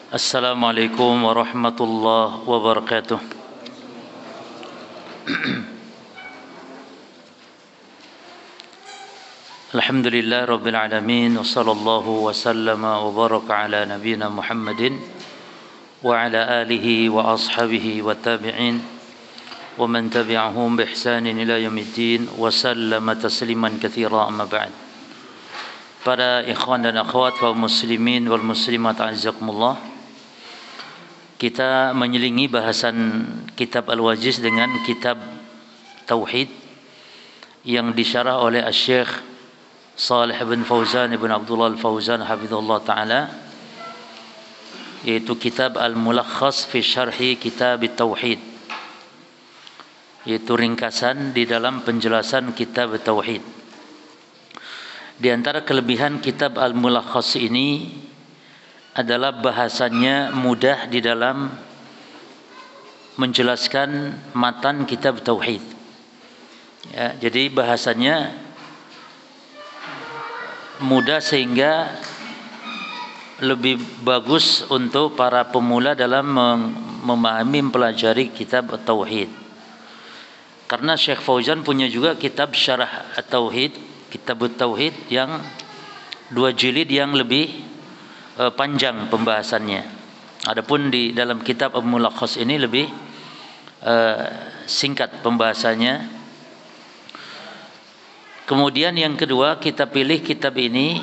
Assalamualaikum warahmatullahi wabarakatuh. Alhamdulillah rabbil alamin wa sallallahu wa sallama wa baraka ala nabiyyina Muhammadin wa ala alihi wa ashabihi wa tabi'in wa man tabi'ahum bi ihsanin ila yaumiddin wa sallama tasliman katsira, amma ba'd. Para ikhwan dan akhwat kaum muslimin wal muslimat azzakumullah, kita menyelingi bahasan kitab Al-Wajiz dengan kitab Tauhid yang disyarah oleh Asy-Syaikh Shalih bin Fauzan bin Abdullah Al-Fauzan hafizahullah taala, yaitu kitab Al-Mulakhas fi Syarhi Kitab Tauhid, yaitu ringkasan di dalam penjelasan kitab Tauhid. Di antara kelebihan kitab Al-Mulakhas ini adalah bahasannya mudah di dalam menjelaskan matan kitab Tauhid. Ya, jadi bahasanya mudah sehingga lebih bagus untuk para pemula dalam memahami mempelajari kitab Tauhid. Karena Syekh Fauzan punya juga kitab Syarah At-Tauhid, kitab Tauhid yang 2 jilid yang lebih panjang pembahasannya. Adapun di dalam kitab Al-Mulakhas ini lebih singkat pembahasannya. Kemudian yang kedua, kita pilih kitab ini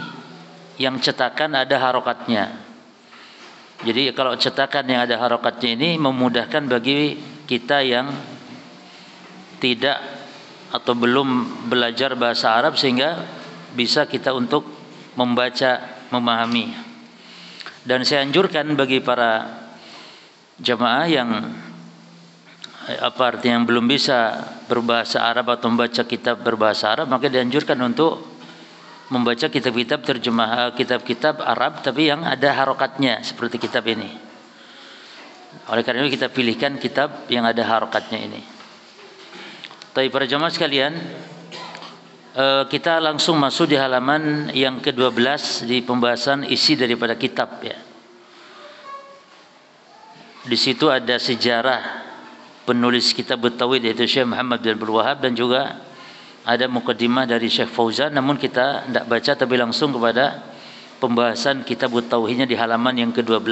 yang cetakan ada harokatnya. Jadi kalau cetakan yang ada harokatnya ini memudahkan bagi kita yang tidak atau belum belajar bahasa Arab, sehingga bisa kita untuk membaca, memahami. Dan saya anjurkan bagi para jamaah yang yang belum bisa berbahasa Arab atau membaca kitab berbahasa Arab, maka dianjurkan untuk membaca kitab-kitab terjemah, kitab-kitab Arab tapi yang ada harokatnya seperti kitab ini. Oleh karena itu kita pilihkan kitab yang ada harokatnya ini. Tapi para jamaah sekalian, kita langsung masuk di halaman yang ke-12 di pembahasan isi daripada kitab, ya. Di situ ada sejarah penulis kitab Tauhid yaitu Syekh Muhammad bin Abdul Wahhab, dan juga ada mukaddimah dari Syekh Fauzan. Namun kita tidak baca, tapi langsung kepada pembahasan kitab Tauhidnya di halaman yang ke-12.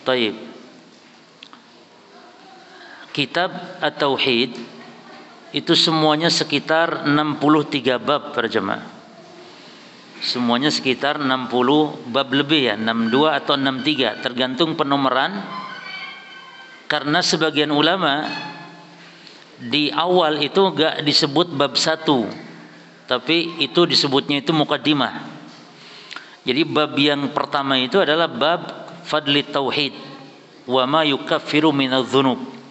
Taib. Kitab At-Tauhid itu semuanya sekitar 63 bab para jemaah. Semuanya sekitar 60 bab lebih, ya, 62 atau 63 tergantung penomoran. Karena sebagian ulama di awal itu gak disebut bab 1, tapi itu disebutnya itu mukaddimah. Jadi bab yang pertama itu adalah bab fadli tauhid wa ma yukaffiru minadz-dzunub.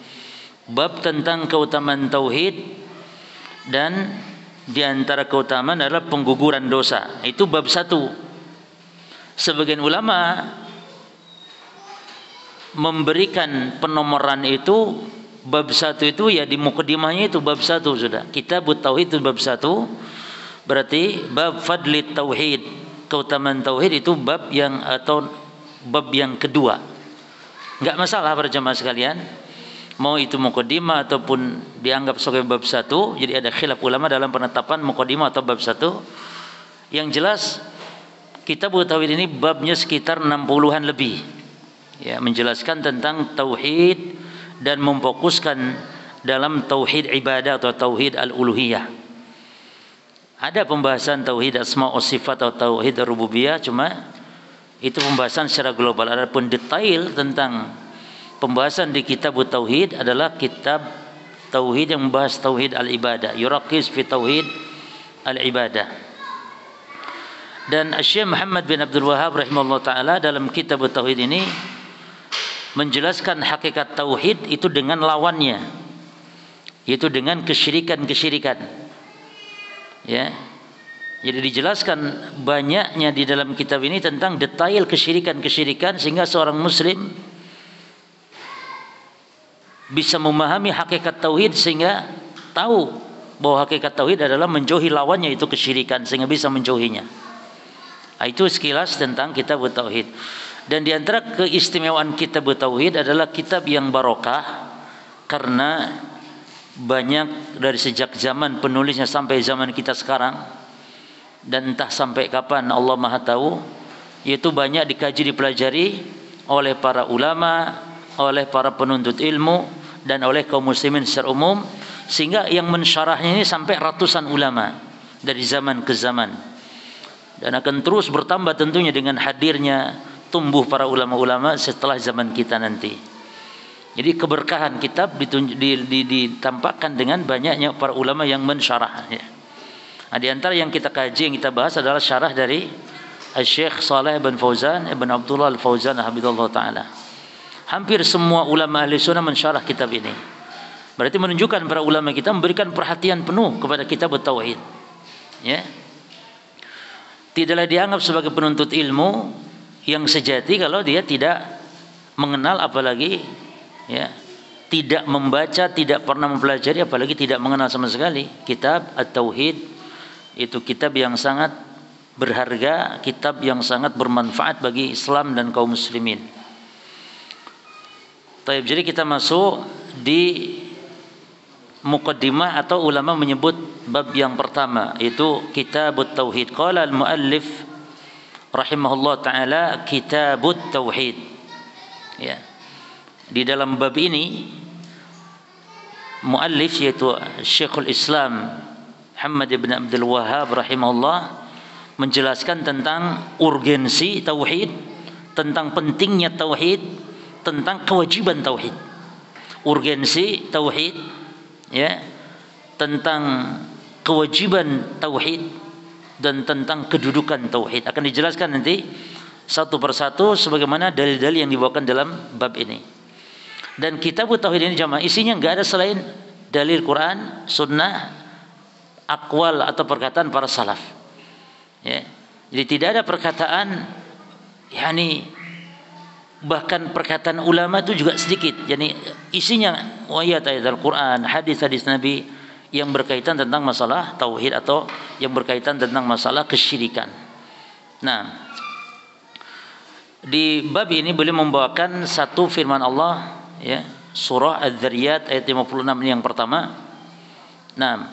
Bab tentang keutamaan tauhid, dan di antara keutamaan adalah pengguguran dosa. Itu bab 1. Sebagian ulama memberikan penomoran itu bab 1 itu ya di mukaddimahnya itu bab 1 sudah. Kitab Tauhid itu bab 1. Berarti bab fadli tauhid, keutamaan tauhid, itu bab yang atau bab yang kedua. Enggak masalah para jemaah sekalian, mau itu mukaddimah ataupun dianggap sebagai bab 1. Jadi ada khilaf ulama dalam penetapan mukaddimah atau bab 1. Yang jelas kitab Tauhid ini babnya sekitar 60-an lebih. Ya, menjelaskan tentang tauhid dan memfokuskan dalam tauhid ibadah atau tauhid al-uluhiyah. Ada pembahasan tauhid asma wa sifat atau tauhid rububiyah, cuma itu pembahasan secara global. Adapun detail tentang pembahasan di kitab tauhid adalah kitab tauhid yang membahas tauhid al-ibadah, yuraqiz fi tauhid al-ibadah. Dan Syekh Muhammad bin Abdul Wahhab rahimahullah taala dalam kitab tauhid ini menjelaskan hakikat tauhid itu dengan lawannya, yaitu dengan kesyirikan-kesyirikan. Ya. Jadi dijelaskan banyaknya di dalam kitab ini tentang detail kesyirikan-kesyirikan, sehingga seorang muslim bisa memahami hakikat tauhid, sehingga tahu bahwa hakikat tauhid adalah menjauhi lawannya, itu kesyirikan, sehingga bisa menjauhinya. Itu sekilas tentang kitab tauhid. Dan di antara keistimewaan kitab tauhid adalah kitab yang barokah karena banyak dari sejak zaman penulisnya sampai zaman kita sekarang, dan entah sampai kapan Allah Maha tahu, yaitu banyak dikaji dipelajari oleh para ulama, oleh para penuntut ilmu, dan oleh kaum muslimin secara umum, sehingga yang mensyarahnya ini sampai ratusan ulama dari zaman ke zaman, dan akan terus bertambah tentunya dengan hadirnya tumbuh para ulama-ulama setelah zaman kita nanti. Jadi keberkahan kitab ditampakkan dengan banyaknya para ulama yang mensyarahnya. Nah, di antara yang kita kaji, yang kita bahas adalah syarah dari Syekh Shalih bin Fauzan Ibn Abdullah Al-Fauzan hafizallahu taala. Hampir semua ulama ahli sunnah mensyarah kitab ini. Berarti menunjukkan para ulama kita memberikan perhatian penuh kepada kitab tauhid. Ya. Tidaklah dianggap sebagai penuntut ilmu yang sejati kalau dia tidak mengenal, apalagi ya, tidak membaca, tidak pernah mempelajari, apalagi tidak mengenal sama sekali kitab At-Tauhid. Itu kitab yang sangat berharga, kitab yang sangat bermanfaat bagi Islam dan kaum muslimin. Taib, jadi kita masuk di muqaddimah, atau ulama menyebut bab yang pertama, itu Kitabut Tauhid. Qala al-muallif rahimahullah taala Kitabut Tauhid. Ya. Di dalam bab ini muallif, yaitu Syekhul Islam Muhammad ibn Abdul Wahhab rahimahullah, menjelaskan tentang urgensi tauhid, tentang pentingnya tauhid, tentang kewajiban tauhid. Urgensi tauhid, ya, tentang kewajiban tauhid, dan tentang kedudukan tauhid. Akan dijelaskan nanti satu persatu sebagaimana dalil-dalil yang dibawakan dalam bab ini. Dan kitab tauhid ini jamaah, isinya enggak ada selain dalil Quran, sunnah, akwal atau perkataan para salaf. Ya. Jadi tidak ada perkataan, yakni bahkan perkataan ulama itu juga sedikit. Jadi isinya ayat-ayat Al-Quran, hadis-hadis Nabi yang berkaitan tentang masalah tauhid atau yang berkaitan tentang masalah kesyirikan. Nah, di bab ini beliau membawakan satu firman Allah, ya, surah Az-Zariyat ayat 56 ini yang pertama. Nah,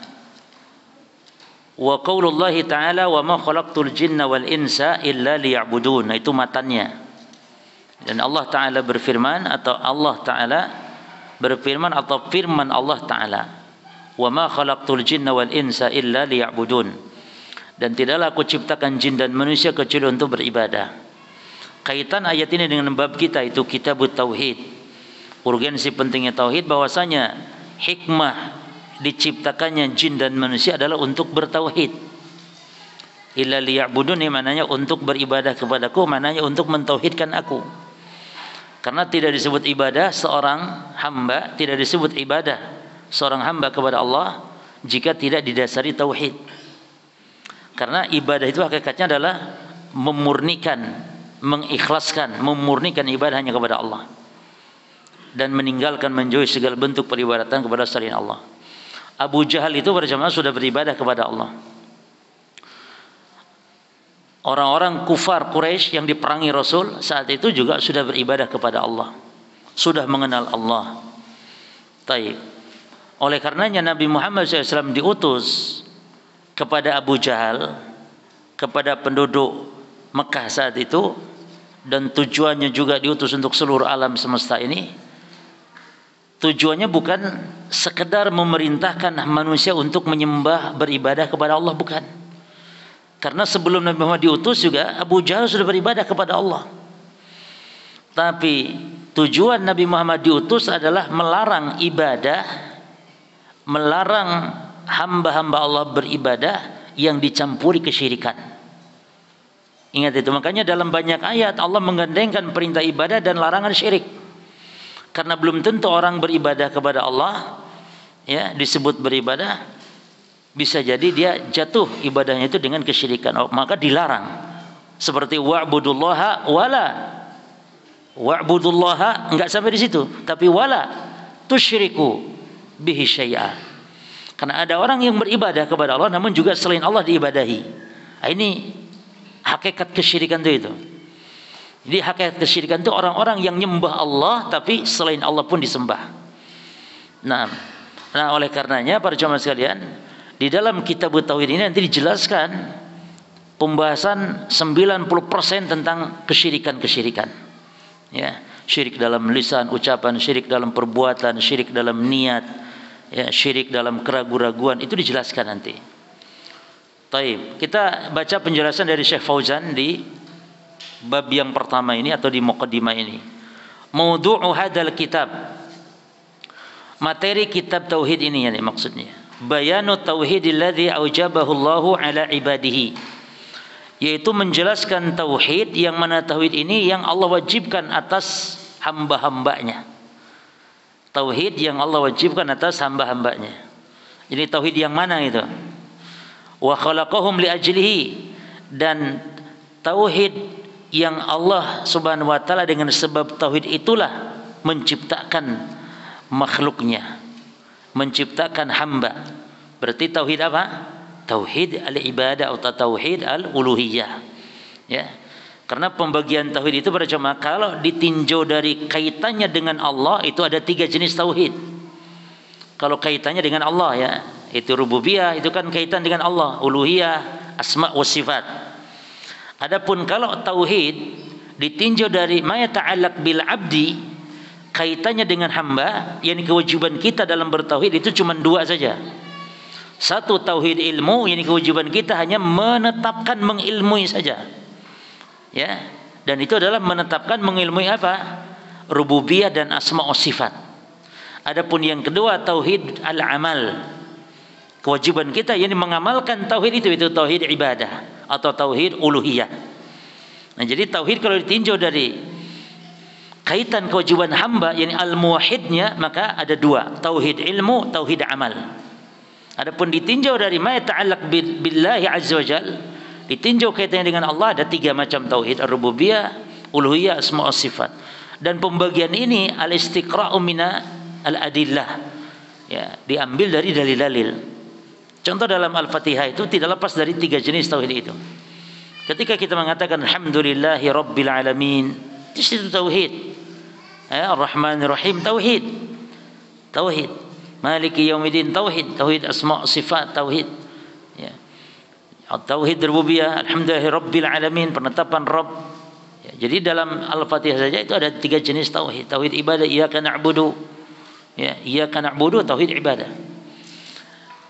wa qaulullahi ta'ala wa ma khalaqtul jinna wal insa illa liya'budun. Nah, itu matannya. Dan Allah Ta'ala berfirman, atau Allah Ta'ala berfirman, atau firman Allah Ta'ala, wa ma khalaqtul jinna wal insa illa liya'budun. Dan tidaklah aku ciptakan jin dan manusia kecuali untuk beribadah. Kaitan ayat ini dengan bab kita, itu Kitabut Tauhid. Urgensi pentingnya tauhid, bahwasanya hikmah diciptakannya jin dan manusia adalah untuk bertauhid. Illa liya'budun, maknanya untuk beribadah kepadaku, maknanya untuk mentauhidkan aku. Karena tidak disebut ibadah seorang hamba, tidak disebut ibadah seorang hamba kepada Allah jika tidak didasari tauhid. Karena ibadah itu hakikatnya adalah memurnikan, mengikhlaskan, memurnikan ibadah hanya kepada Allah, dan meninggalkan, menjauhi segala bentuk peribadatan kepada selain Allah. Abu Jahal itu berjamaah sudah beribadah kepada Allah. Orang-orang kufar Quraisy yang diperangi Rasul saat itu juga sudah beribadah kepada Allah, sudah mengenal Allah. Taib. Oleh karenanya Nabi Muhammad SAW diutus kepada Abu Jahal, kepada penduduk Mekah saat itu, dan tujuannya juga diutus untuk seluruh alam semesta ini. Tujuannya bukan sekedar memerintahkan manusia untuk menyembah, beribadah kepada Allah, bukan. Karena sebelum Nabi Muhammad diutus juga Abu Jahal sudah beribadah kepada Allah. Tapi tujuan Nabi Muhammad diutus adalah melarang ibadah, melarang hamba-hamba Allah beribadah yang dicampuri kesyirikan. Ingat itu, makanya dalam banyak ayat Allah menggandengkan perintah ibadah dan larangan syirik. Karena belum tentu orang beribadah kepada Allah, ya, disebut beribadah, bisa jadi dia jatuh ibadahnya itu dengan kesyirikan. Maka dilarang. Seperti wa'budullaha wala. Wa'budullaha enggak sampai di situ, tapi wala tusyriku bihi syai'a. Karena ada orang yang beribadah kepada Allah namun juga selain Allah diibadahi. Nah, ini hakikat kesyirikan itu. Jadi hakikat kesyirikan itu orang-orang yang nyembah Allah tapi selain Allah pun disembah. Nah, oleh karenanya para jamaah sekalian, di dalam kitab tauhid ini nanti dijelaskan pembahasan 90% tentang kesyirikan-kesyirikan. Ya, syirik dalam lisan, ucapan, syirik dalam perbuatan, syirik dalam niat, ya, syirik dalam keraguan-raguan, itu dijelaskan nanti. Taib. Kita baca penjelasan dari Syekh Fauzan di bab yang pertama ini atau di muqaddimah ini. Maudu'u hadzal kitab. Materi kitab tauhid ini yani maksudnya. Bayanu tauhidil ladzi aujabahu Allahu ala ibadihi. Yaitu menjelaskan tauhid yang mana tauhid ini yang Allah wajibkan atas hamba-hambanya. Tauhid yang Allah wajibkan atas hamba-hambanya. Jadi tauhid yang mana itu? Wa khalaqahum li ajlihi, dan tauhid yang Allah Subhanahu wa taala dengan sebab tauhid itulah menciptakan makhluknya, menciptakan hamba. Berarti tauhid apa? Tauhid al-ibadah atau tauhid al-uluhiyah. Ya. Karena pembagian tauhid itu pada jemaah kalau ditinjau dari kaitannya dengan Allah itu ada 3 jenis tauhid. Kalau kaitannya dengan Allah ya, itu rububiyah, itu kan kaitan dengan Allah, uluhiyah, asma wa sifat. Adapun kalau tauhid ditinjau dari ma yata'allaq bil abdi, kaitannya dengan hamba, yakni kewajiban kita dalam bertauhid itu cuma 2 saja. Satu, tauhid ilmu, yakni kewajiban kita hanya menetapkan mengilmui saja. Ya, dan itu adalah menetapkan mengilmui apa? Rububiyah dan asma wa sifat. Adapun yang kedua tauhid al-amal. Kewajiban kita yakni mengamalkan tauhid itu tauhid ibadah atau tauhid uluhiyah. Nah, jadi tauhid kalau ditinjau dari kaitan kewajiban hamba yakni al-muwahhidnya, maka ada 2, tauhid ilmu, tauhid amal. Adapun ditinjau dari ma ta'allaq billahi azza wajal, ditinjau kaitannya dengan Allah, ada 3 macam tauhid, ar-rububiyah, uluhiyah, asma wa sifat. Dan pembagian ini al-istiqra'u mina al-adillah. Ya, diambil dari dalil-dalil. Contoh dalam Al-Fatihah itu tidak lepas dari 3 jenis tauhid itu. Ketika kita mengatakan alhamdulillahi rabbil alamin, itu tauhid. Ya, Ar-Rahmanir Rahim tauhid. Tauhid. Maliki yaumiddin tauhid, tauhid asma sifat tauhid. Ya. Tauhid rububiyah, alhamdulillahi rabbil alamin, penetapan Rabb. Ya, jadi dalam Al-Fatihah saja itu ada 3 jenis tauhid. Tauhid ibadah, iyyaka na'budu. Ya, iyyaka na'budu tauhid ibadah.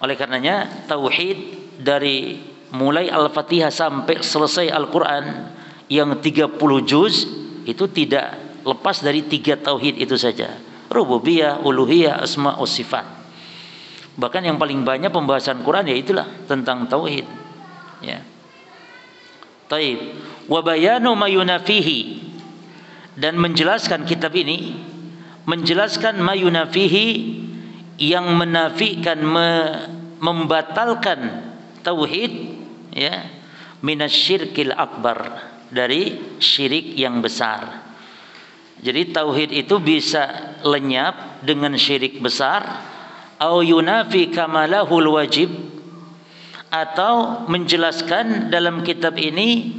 Oleh karenanya tauhid dari mulai Al-Fatihah sampai selesai Al-Qur'an yang 30 juz itu tidak lepas dari 3 tauhid itu saja. Rububiyah, uluhiyah, asma wa sifat. Bahkan yang paling banyak pembahasan Quran ya itulah tentang tauhid. Ya. Taib. Wa bayanu ma yunafihi, dan menjelaskan kitab ini menjelaskan ma yunafihi, yang menafikan, membatalkan tauhid, ya, minasyirkil akbar, dari syirik yang besar. Jadi tauhid itu bisa lenyap dengan syirik besar, au yunafi kamalahul wajib, atau menjelaskan dalam kitab ini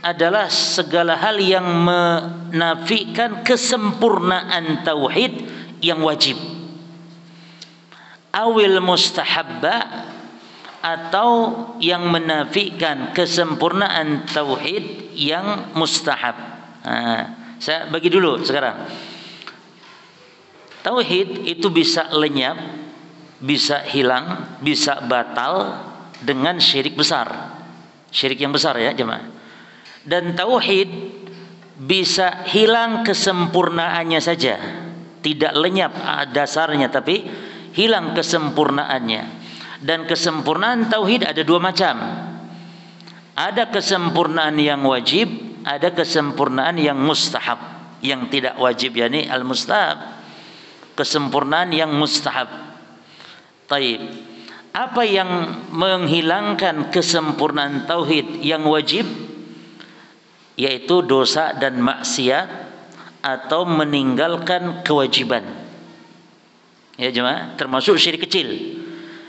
adalah segala hal yang menafikan kesempurnaan tauhid yang wajib. Awil mustahabba, atau yang menafikan kesempurnaan tauhid yang mustahab. Saya bagi dulu sekarang. Tauhid itu bisa lenyap, bisa hilang, bisa batal dengan syirik besar. Syirik yang besar ya jemaah. Dan tauhid bisa hilang kesempurnaannya saja. Tidak lenyap dasarnya tapi hilang kesempurnaannya. Dan kesempurnaan tauhid ada 2 macam. Ada kesempurnaan yang wajib, ada kesempurnaan yang mustahab, yang tidak wajib, yakni al-mustahab. Kesempurnaan yang mustahab. Taib. Apa yang menghilangkan kesempurnaan tauhid yang wajib? Yaitu dosa dan maksiat atau meninggalkan kewajiban. Ya jemaah, termasuk syirik kecil.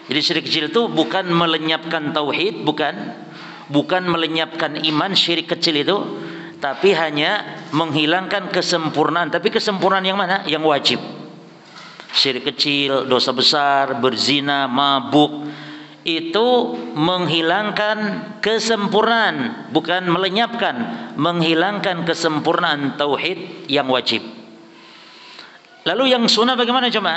Jadi syirik kecil itu bukan melenyapkan tauhid, bukan melenyapkan iman, syirik kecil itu, tapi hanya menghilangkan kesempurnaan. Tapi kesempurnaan yang mana? Yang wajib. Syirik kecil, dosa besar, berzina, mabuk, itu menghilangkan kesempurnaan, bukan melenyapkan, menghilangkan kesempurnaan tauhid yang wajib. Lalu yang sunnah bagaimana coba?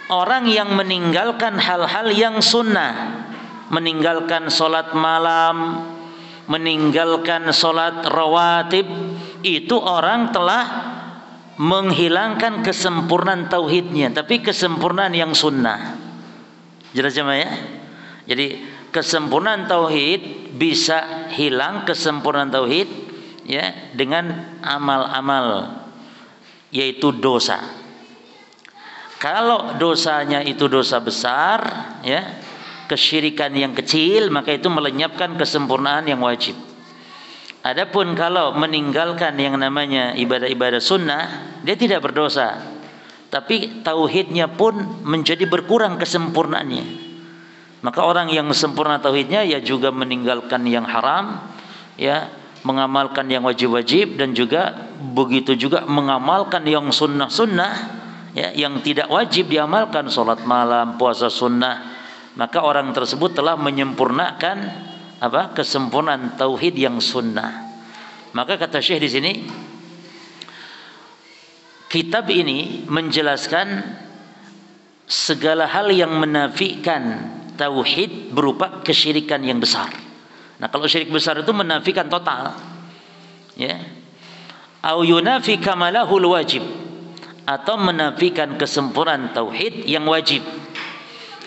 Orang yang meninggalkan hal-hal yang sunnah, meninggalkan sholat malam, meninggalkan sholat rawatib, itu orang telah menghilangkan kesempurnaan tauhidnya, tapi kesempurnaan yang sunnah. Jelas ya? Jadi kesempurnaan tauhid bisa hilang, kesempurnaan tauhid ya, dengan amal-amal, yaitu dosa. Kalau dosanya itu dosa besar ya, kesyirikan yang kecil, maka itu melenyapkan kesempurnaan yang wajib. Adapun kalau meninggalkan yang namanya ibadah-ibadah sunnah, dia tidak berdosa, tapi tauhidnya pun menjadi berkurang kesempurnaannya. Maka orang yang sempurna tauhidnya ya juga meninggalkan yang haram, ya, mengamalkan yang wajib-wajib, dan juga begitu juga mengamalkan yang sunnah-sunnah, ya, yang tidak wajib diamalkan, sholat malam, puasa sunnah. Maka orang tersebut telah menyempurnakan kesempurnaan tauhid yang sunnah. Maka kata Syekh di sini, kitab ini menjelaskan segala hal yang menafikan tauhid berupa kesyirikan yang besar. Nah, kalau syirik besar itu menafikan total, ya. Au yunafi kamalahul wajib, atau menafikan kesempurnaan tauhid yang wajib.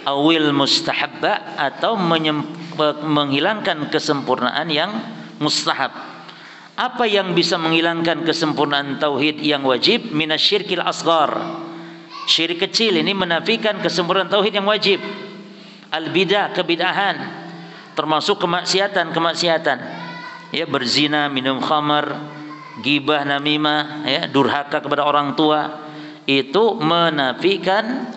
Awil mustahabba, atau menghilangkan kesempurnaan yang mustahab. Apa yang bisa menghilangkan kesempurnaan tauhid yang wajib? Minasyirkil asghar. Syirik kecil ini menafikan kesempurnaan tauhid yang wajib. Al-bidah, kebid'ahan, termasuk kemaksiatan. Ya, berzina, minum khamar, gibah, namimah, ya, durhaka kepada orang tua, itu menafikan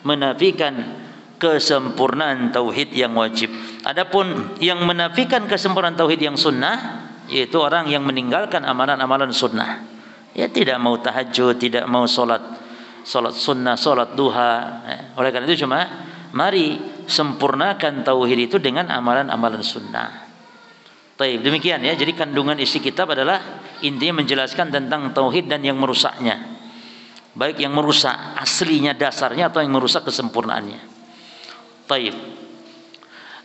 menafikan kesempurnaan tauhid yang wajib. Adapun yang menafikan kesempurnaan tauhid yang sunnah, yaitu orang yang meninggalkan amalan-amalan sunnah. Ya, tidak mau tahajud, tidak mau sholat sunnah, sholat duha. Oleh karena itu mari sempurnakan tauhid itu dengan amalan-amalan sunnah. Baik, demikian ya. Jadi kandungan isi kitab adalah intinya menjelaskan tentang tauhid dan yang merusaknya. Baik yang merusak aslinya, dasarnya, atau yang merusak kesempurnaannya. Baik.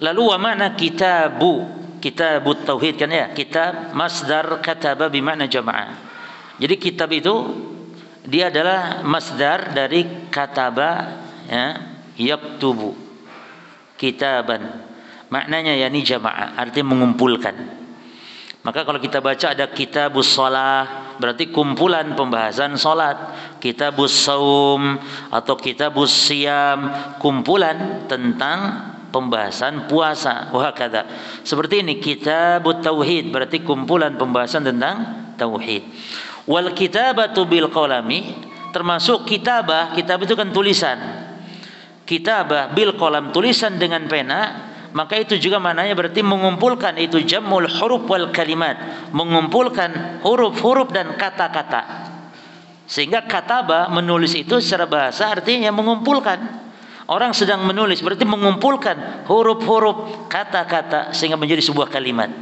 Lalu wa makna kitabut tauhid, kan ya? Kitab masdar kataba bermakna jamaah. Jadi kitab itu dia adalah masdar dari kataba, ya, yaktubu. Kitaban. Maknanya yakni jamaah, artinya mengumpulkan. Maka kalau kita baca ada kitabus shalah, berarti kumpulan pembahasan salat. Kitabus saum atau kitabus siyam, kumpulan tentang pembahasan puasa. Wah, kata seperti ini. Kitabut tauhid berarti kumpulan pembahasan tentang tauhid. Wal kitabatu bil qalami, termasuk kitabah. Kitab itu kan tulisan. Kitabah bil qalam, tulisan dengan pena. Maka itu juga maknanya berarti mengumpulkan, itu jamul huruf wal kalimat, mengumpulkan huruf-huruf dan kata-kata. Sehingga kataba, menulis itu secara bahasa artinya mengumpulkan. Orang sedang menulis berarti mengumpulkan huruf-huruf, kata-kata sehingga menjadi sebuah kalimat.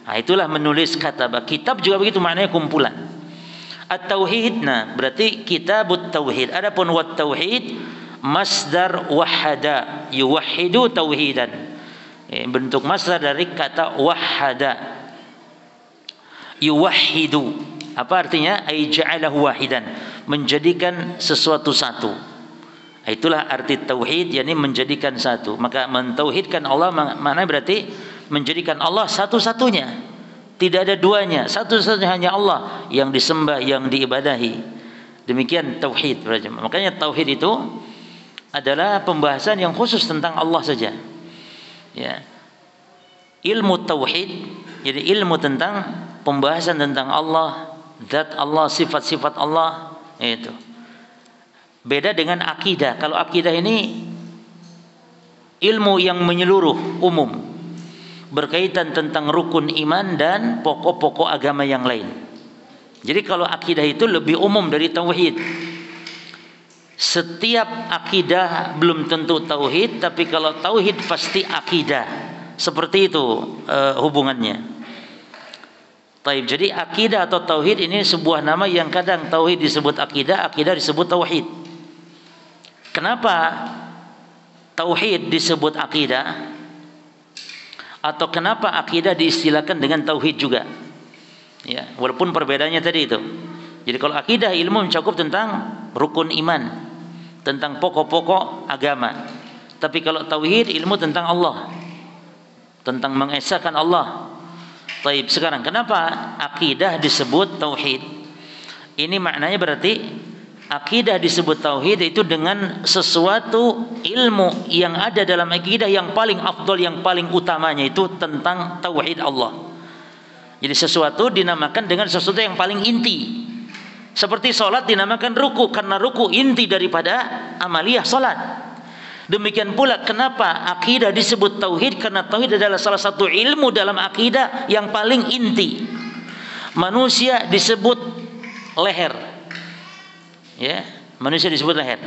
Nah, itulah menulis kataba. Kitab juga begitu, maknanya kumpulan. At-tauhid, nah berarti kitabut tauhid. Adapun wat tauhid masdar wahada, yuwahhidu tauhidan. Bentuk masdar dari kata wahada, yuwahhidu. Apa artinya? Ay ja'alahu wahidan, menjadikan sesuatu satu. Itulah arti tauhid, yakni menjadikan satu. Maka mentauhidkan Allah maknanya berarti menjadikan Allah satu-satunya, tidak ada duanya, satu-satunya hanya Allah yang disembah, yang diibadahi. Demikian tauhid. Makanya tauhid itu adalah pembahasan yang khusus tentang Allah saja. Ya. Ilmu tauhid, jadi ilmu tentang pembahasan tentang Allah, zat Allah, sifat-sifat Allah, itu. Beda dengan akidah. Kalau akidah ini ilmu yang menyeluruh, umum. berkaitan tentang rukun iman dan pokok-pokok agama yang lain. Jadi kalau akidah itu lebih umum dari tauhid. Setiap akidah belum tentu tauhid, tapi kalau tauhid pasti akidah. Seperti itu hubungannya. Taib. Jadi akidah atau tauhid ini sebuah nama yang kadang tauhid disebut akidah, akidah disebut tauhid. Kenapa tauhid disebut akidah? Atau kenapa akidah diistilahkan dengan tauhid juga? Ya, walaupun perbedaannya tadi itu. Jadi kalau akidah ilmu mencakup tentang rukun iman, tentang pokok-pokok agama. Tapi kalau tauhid ilmu tentang Allah, tentang mengesahkan Allah. Taib. Sekarang kenapa akidah disebut tauhid? Ini maknanya berarti akidah disebut tauhid itu dengan sesuatu ilmu yang ada dalam akidah yang paling afdal, yang paling utamanya itu tentang tauhid Allah. Jadi sesuatu dinamakan dengan sesuatu yang paling inti. Seperti sholat dinamakan ruku, karena ruku inti daripada amaliyah sholat. Demikian pula kenapa akidah disebut tauhid, karena tauhid adalah salah satu ilmu dalam akidah yang paling inti. Manusia disebut leher. Ya, manusia disebut leher.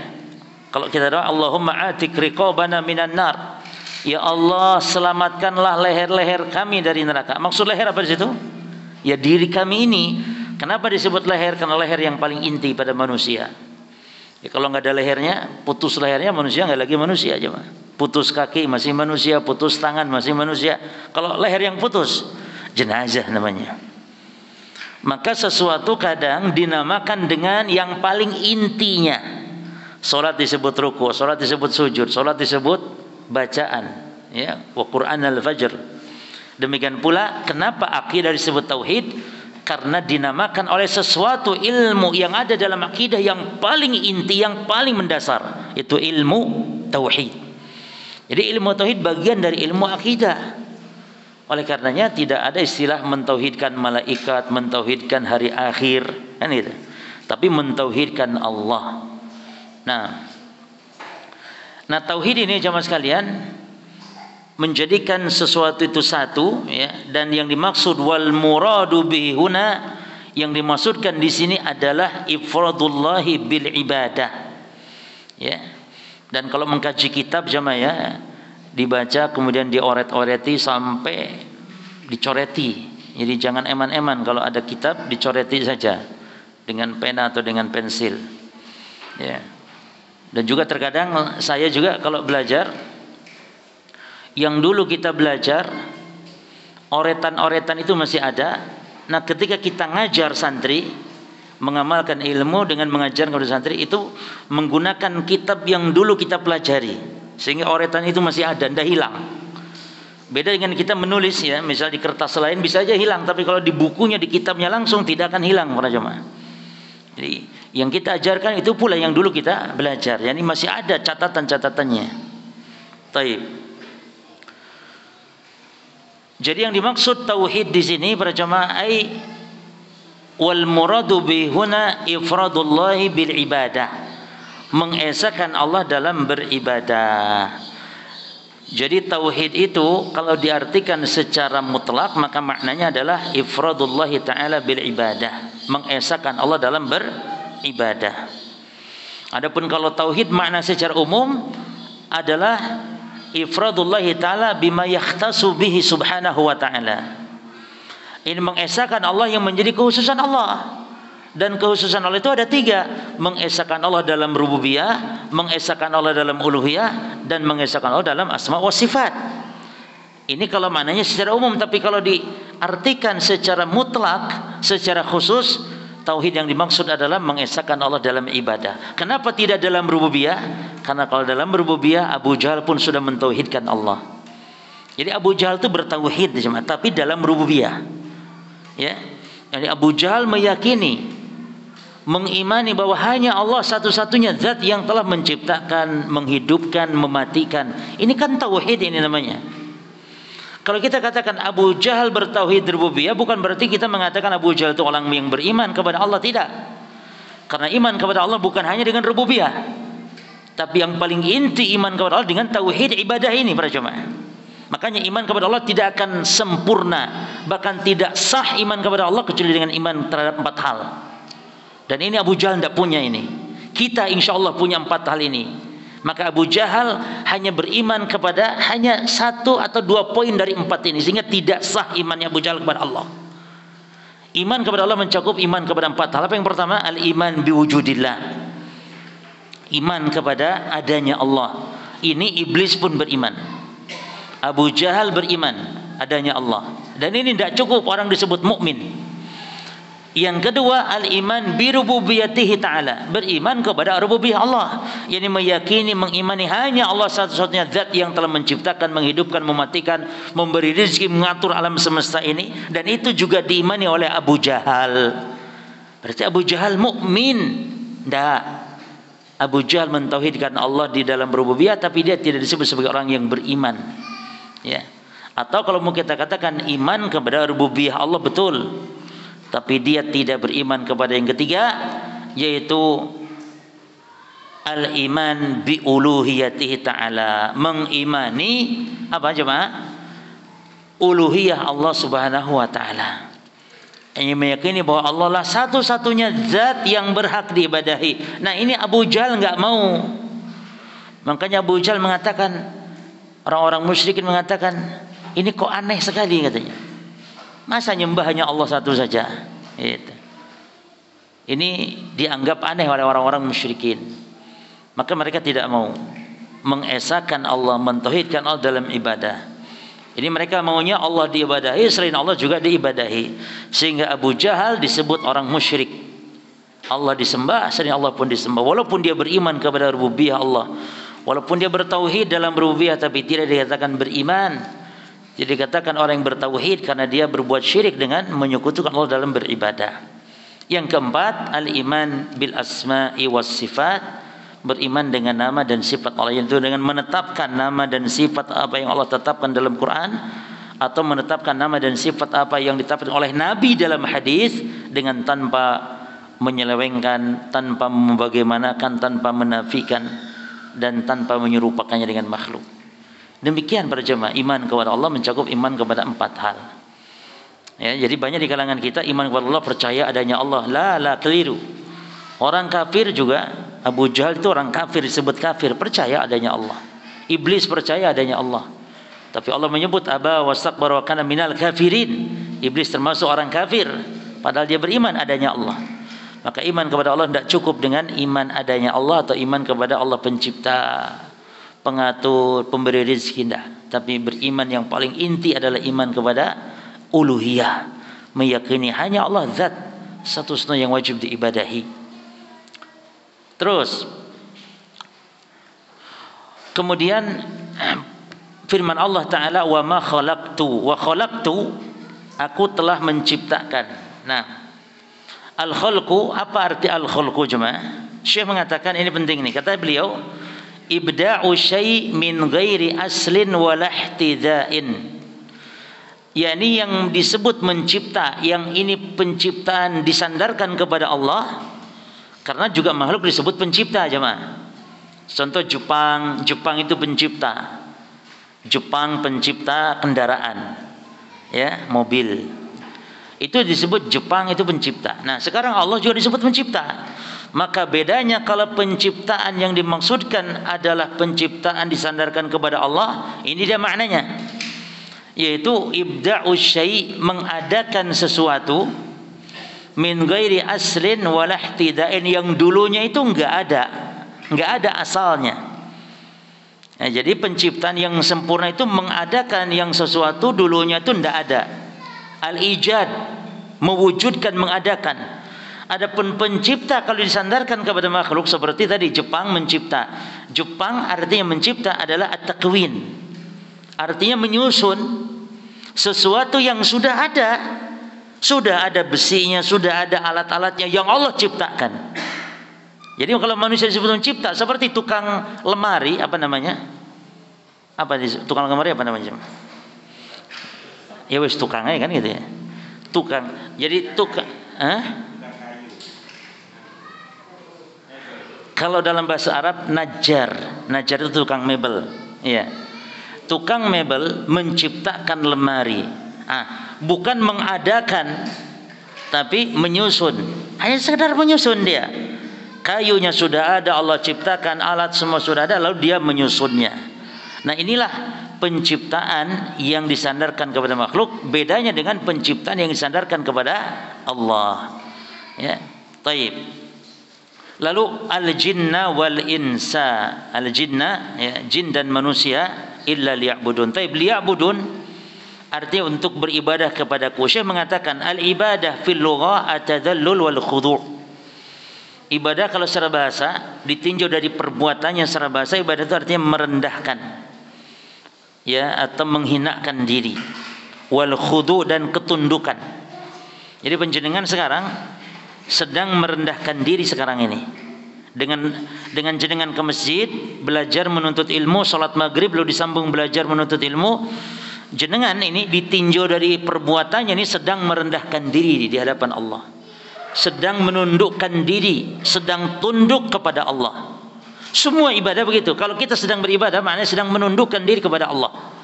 Kalau kita doa Allahumma atik riqabana minan nar. Ya Allah, selamatkanlah leher-leher kami dari neraka. Maksud leher apa di situ? Ya diri kami ini. Kenapa disebut leher? Karena leher yang paling inti pada manusia. Ya, kalau nggak ada lehernya, putus lehernya manusia nggak lagi manusia aja, mah. Putus kaki masih manusia, putus tangan masih manusia. Kalau leher yang putus, jenazah namanya. Maka sesuatu kadang dinamakan dengan yang paling intinya. Salat disebut ruku, salat disebut sujud, salat disebut bacaan, ya, wa Qur'an al-fajr. Demikian pula kenapa akidah disebut tauhid? Karena dinamakan oleh sesuatu ilmu yang ada dalam akidah yang paling inti, yang paling mendasar, itu ilmu tauhid. Jadi ilmu tauhid bagian dari ilmu akidah. Oleh karenanya tidak ada istilah mentauhidkan malaikat, mentauhidkan hari akhir, kan itu. Tapi mentauhidkan Allah. Nah tauhid ini jamaah sekalian menjadikan sesuatu itu satu, ya, dan yang dimaksud wal muradu bihi huna, yang dimaksudkan di sini adalah ifradullahi bil ibadah, ya. Dan kalau mengkaji kitab jamaah, ya, dibaca kemudian dioret-oreti sampai dicoreti. Jadi jangan eman-eman kalau ada kitab dicoreti saja dengan pena atau dengan pensil, ya. Dan juga terkadang saya juga kalau belajar, yang dulu kita belajar oretan-oretan itu masih ada. Nah ketika kita ngajar santri, mengamalkan ilmu dengan mengajar kepada santri, itu menggunakan kitab yang dulu kita pelajari, sehingga oretan itu masih ada, tidak hilang. Beda dengan kita menulis, ya, misal di kertas lain bisa aja hilang, tapi kalau di bukunya, di kitabnya langsung tidak akan hilang para jemaah. Jadi yang kita ajarkan itu pula yang dulu kita belajar, yani masih ada catatan-catatannya. Taib. Jadi yang dimaksud tauhid di sini para jemaah, ai wal muradu bi huna ifradullahi bil ibadah, mengesahkan Allah dalam beribadah. Jadi tauhid itu kalau diartikan secara mutlak maka maknanya adalah ifradullahi taala bil ibadah, mengesahkan Allah dalam beribadah. Adapun kalau tauhid makna secara umum adalah ifradullahi ta'ala bima yakhtasu bihi subhanahu wa ta'ala. Ini mengesahkan Allah yang menjadi kehususan Allah. Dan kehususan Allah itu ada 3. Mengesahkan Allah dalam rububiyah, mengesahkan Allah dalam uluhiyah, dan mengesahkan Allah dalam asma wa sifat. Ini kalau maknanya secara umum. Tapi kalau diartikan secara mutlak, secara khusus, tauhid yang dimaksud adalah mengesahkan Allah dalam ibadah. Kenapa tidak dalam rububiyah? Karena kalau dalam rububiyah Abu Jahal pun sudah mentauhidkan Allah. Jadi Abu Jahal itu bertauhid, tapi dalam rububiyah. Ya. Jadi Abu Jahal meyakini, mengimani bahwa hanya Allah satu-satunya zat yang telah menciptakan, menghidupkan, mematikan. Ini kan tauhid ini namanya. Kalau kita katakan Abu Jahal bertauhid rububiyah, bukan berarti kita mengatakan Abu Jahal itu orang yang beriman kepada Allah, tidak. Karena iman kepada Allah bukan hanya dengan rububiyah, tapi yang paling inti iman kepada Allah dengan tauhid ibadah ini para jemaah. Makanya iman kepada Allah tidak akan sempurna, bahkan tidak sah iman kepada Allah kecuali dengan iman terhadap 4 hal. Dan ini Abu Jahal tidak punya ini. Kita insya Allah punya 4 hal ini. Maka Abu Jahal hanya beriman kepada hanya 1 atau 2 poin dari 4 ini, sehingga tidak sah imannya Abu Jahal kepada Allah. Iman kepada Allah mencakup iman kepada 4 hal. Apa yang pertama? Al-iman biwujudillah. Iman kepada adanya Allah. Ini iblis pun beriman. Abu Jahal beriman adanya Allah. Dan ini tidak cukup orang disebut mukmin. Yang kedua, al-iman bi rububiyatihi ta'ala, beriman kepada rububiyah Allah, yakni meyakini, mengimani hanya Allah satu-satunya zat yang telah menciptakan, menghidupkan, mematikan, memberi rezeki, mengatur alam semesta ini. Dan itu juga diimani oleh Abu Jahal. Berarti Abu Jahal mukmin? Tidak. Abu Jahal mentauhidkan Allah di dalam rububiyah, tapi dia tidak disebut sebagai orang yang beriman. Ya. Atau kalau mau kita katakan iman kepada rububiyah Allah betul, tapi dia tidak beriman kepada yang ketiga, yaitu al-iman bi uluhiyatihi ta'ala, mengimani apa jemaah? Uluhiyah Allah Subhanahu wa taala. Ini meyakini bahwa Allah lah satu-satunya zat yang berhak diibadahi. Nah, ini Abu Jahal enggak mau. Makanya Abu Jahal mengatakan, orang-orang musyrikin mengatakan, ini kok aneh sekali katanya. Masa nyembah hanya Allah satu saja? Gitu. Ini dianggap aneh oleh orang-orang musyrikin. Maka mereka tidak mau mengesahkan Allah, mentauhidkan Allah dalam ibadah. Ini mereka maunya Allah diibadahi, selain Allah juga diibadahi. Sehingga Abu Jahal disebut orang musyrik. Allah disembah, selain Allah pun disembah. Walaupun dia beriman kepada rububiyah Allah, walaupun dia bertauhid dalam rububiyah, tapi tidak dikatakan beriman. Jadi dikatakan orang yang bertauhid karena dia berbuat syirik dengan menyekutukan Allah dalam beribadah. Yang keempat, al-iman bil asma'i was sifat, beriman dengan nama dan sifat Allah, yaitu dengan menetapkan nama dan sifat apa yang Allah tetapkan dalam Quran, atau menetapkan nama dan sifat apa yang ditetapkan oleh Nabi dalam hadis, dengan tanpa menyelewengkan, tanpa membagaimanakan, tanpa menafikan, dan tanpa menyerupakannya dengan makhluk. Demikian para jemaah, iman kepada Allah mencakup iman kepada 4 hal. Ya, jadi banyak di kalangan kita iman kepada Allah, percaya adanya Allah. La keliru. Orang kafir juga, Abu Jahal itu orang kafir, disebut kafir, percaya adanya Allah. Iblis percaya adanya Allah. Tapi Allah menyebut aba wastakbara wa kana minal kafirin. Iblis termasuk orang kafir, padahal dia beriman adanya Allah. Maka iman kepada Allah tidak cukup dengan iman adanya Allah atau iman kepada Allah pencipta, pengatur, pemberi rezeki, tidak. Tapi beriman yang paling inti adalah iman kepada uluhiyah, meyakini hanya Allah zat satu-satunya yang wajib diibadahi. Terus kemudian firman Allah Ta'ala, wa ma khalaqtu, aku telah menciptakan. Nah, al-khalqu, apa arti al-khalqu jemaah? Syekh mengatakan ini penting nih, kata beliau, ibda'u syai' min ghairi aslin wala ihtidain. yakni yang disebut mencipta, yang ini penciptaan disandarkan kepada Allah, karena juga makhluk disebut pencipta jemaah. Contoh Jepang itu pencipta. Jepang pencipta kendaraan, ya, mobil. Itu disebut Jepang itu pencipta. Nah, sekarang Allah juga disebut pencipta. Maka bedanya kalau penciptaan yang dimaksudkan adalah penciptaan disandarkan kepada Allah, ini dia maknanya, yaitu ibda'u syai', mengadakan sesuatu, min ghairi aslin wala ihtidain, yang dulunya itu enggak ada asalnya. Nah, jadi penciptaan yang sempurna itu mengadakan yang sesuatu dulunya itu enggak ada. Al-ijad, mewujudkan, mengadakan. Adapun pencipta kalau disandarkan kepada makhluk seperti tadi Jepang mencipta. Jepang artinya mencipta adalah at-takwin. Artinya menyusun sesuatu yang sudah ada. Sudah ada besinya, sudah ada alat-alatnya yang Allah ciptakan. Jadi kalau manusia disebut mencipta, seperti tukang lemari, apa namanya? Tukang lemari apa namanya? Ya wis tukangnya kan gitu ya. Tukang. Jadi tukang, Kalau dalam bahasa Arab najjar itu tukang mebel, ya. tukang mebel menciptakan lemari. Bukan mengadakan, tapi menyusun. Hanya sekedar menyusun dia. Kayunya sudah ada, Allah ciptakan, alat semua sudah ada, lalu dia menyusunnya. Nah, inilah penciptaan yang disandarkan kepada makhluk, bedanya dengan penciptaan yang disandarkan kepada Allah. Ya, taib. Lalu al-jinna wal insa. Al-jinna, ya, jin dan manusia, illa liya'budun. Taib, liya'budun artinya untuk beribadah kepadaku. Syekh mengatakan al-ibadah fil lughah at-tadallul wal khudu'. Ibadah kalau secara bahasa ditinjau dari perbuatannya secara bahasa, ibadah itu artinya merendahkan, ya, atau menghinakan diri. Wal khudu' dan ketundukan. Jadi penjenengan sekarang sedang merendahkan diri sekarang ini. Dengan jenengan ke masjid, belajar menuntut ilmu, salat maghrib lalu disambung belajar menuntut ilmu, jenengan ini ditinjau dari perbuatannya ini sedang merendahkan diri di hadapan Allah, sedang menundukkan diri, sedang tunduk kepada Allah. Semua ibadah begitu. Kalau kita sedang beribadah, maknanya sedang menundukkan diri kepada Allah.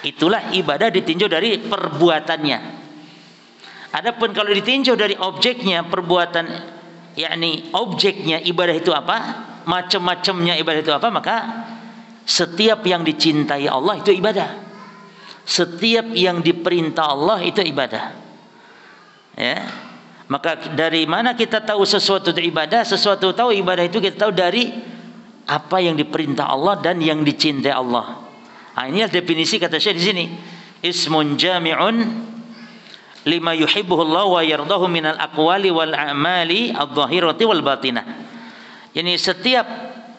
Itulah ibadah ditinjau dari perbuatannya. Adapun kalau ditinjau dari objeknya, perbuatan, yakni objeknya ibadah itu apa, macam-macamnya ibadah itu apa, maka setiap yang dicintai Allah itu ibadah. Setiap yang diperintah Allah itu ibadah. Ya. Maka dari mana kita tahu sesuatu itu ibadah? Sesuatu tahu ibadah itu kita tahu dari apa yang diperintah Allah dan yang dicintai Allah. Ini definisi kata Syekh di sini. Ismun jami'un lima yuhibbuhullah wa yardahu minal aqwali wal a'mali adh-dhahirati wal batinah. Yani setiap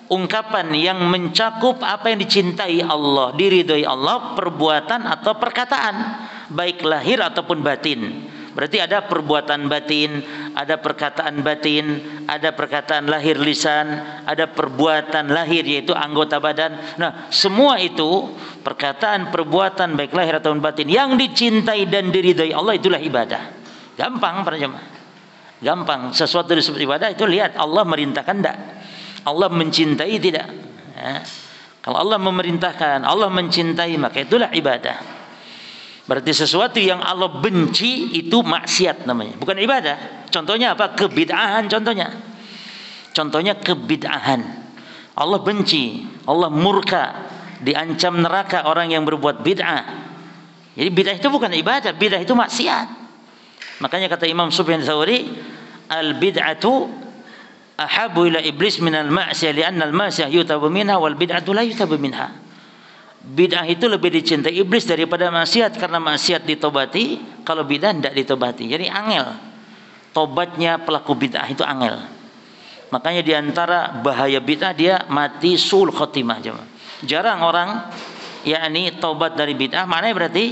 ungkapan yang mencakup apa yang dicintai Allah, diridhoi Allah, perbuatan atau perkataan, baik lahir ataupun batin. Berarti ada perbuatan batin, ada perkataan batin, ada perkataan lahir lisan, ada perbuatan lahir yaitu anggota badan. Nah, semua itu perkataan, perbuatan baik lahir ataupun batin yang dicintai dan diridhai Allah, itulah ibadah. Gampang para jemaah. Gampang. Sesuatu disebut ibadah itu lihat Allah merintahkan enggak? Allah mencintai tidak? Ya. Kalau Allah memerintahkan, Allah mencintai, maka itulah ibadah. Berarti sesuatu yang Allah benci itu maksiat namanya, bukan ibadah. Contohnya apa? Kebid'ahan contohnya. Contohnya kebid'ahan. Allah benci, Allah murka, diancam neraka orang yang berbuat bid'ah. Jadi bid'ah itu bukan ibadah, bid'ah itu maksiat. Makanya kata Imam Sufyan Tsauri, al-bid'atu ahabu ila iblis minal ma'siyah li'anna al-ma'siyah yutabu minha wal bid'atu la yutabu minha. Bid'ah itu lebih dicintai iblis daripada maksiat, karena maksiat ditobati, kalau bid'ah tidak ditobati. Jadi angel tobatnya pelaku bid'ah itu angel. Makanya diantara bahaya bid'ah dia mati sul khotimah. Jarang orang yakni tobat dari bid'ah, maknanya berarti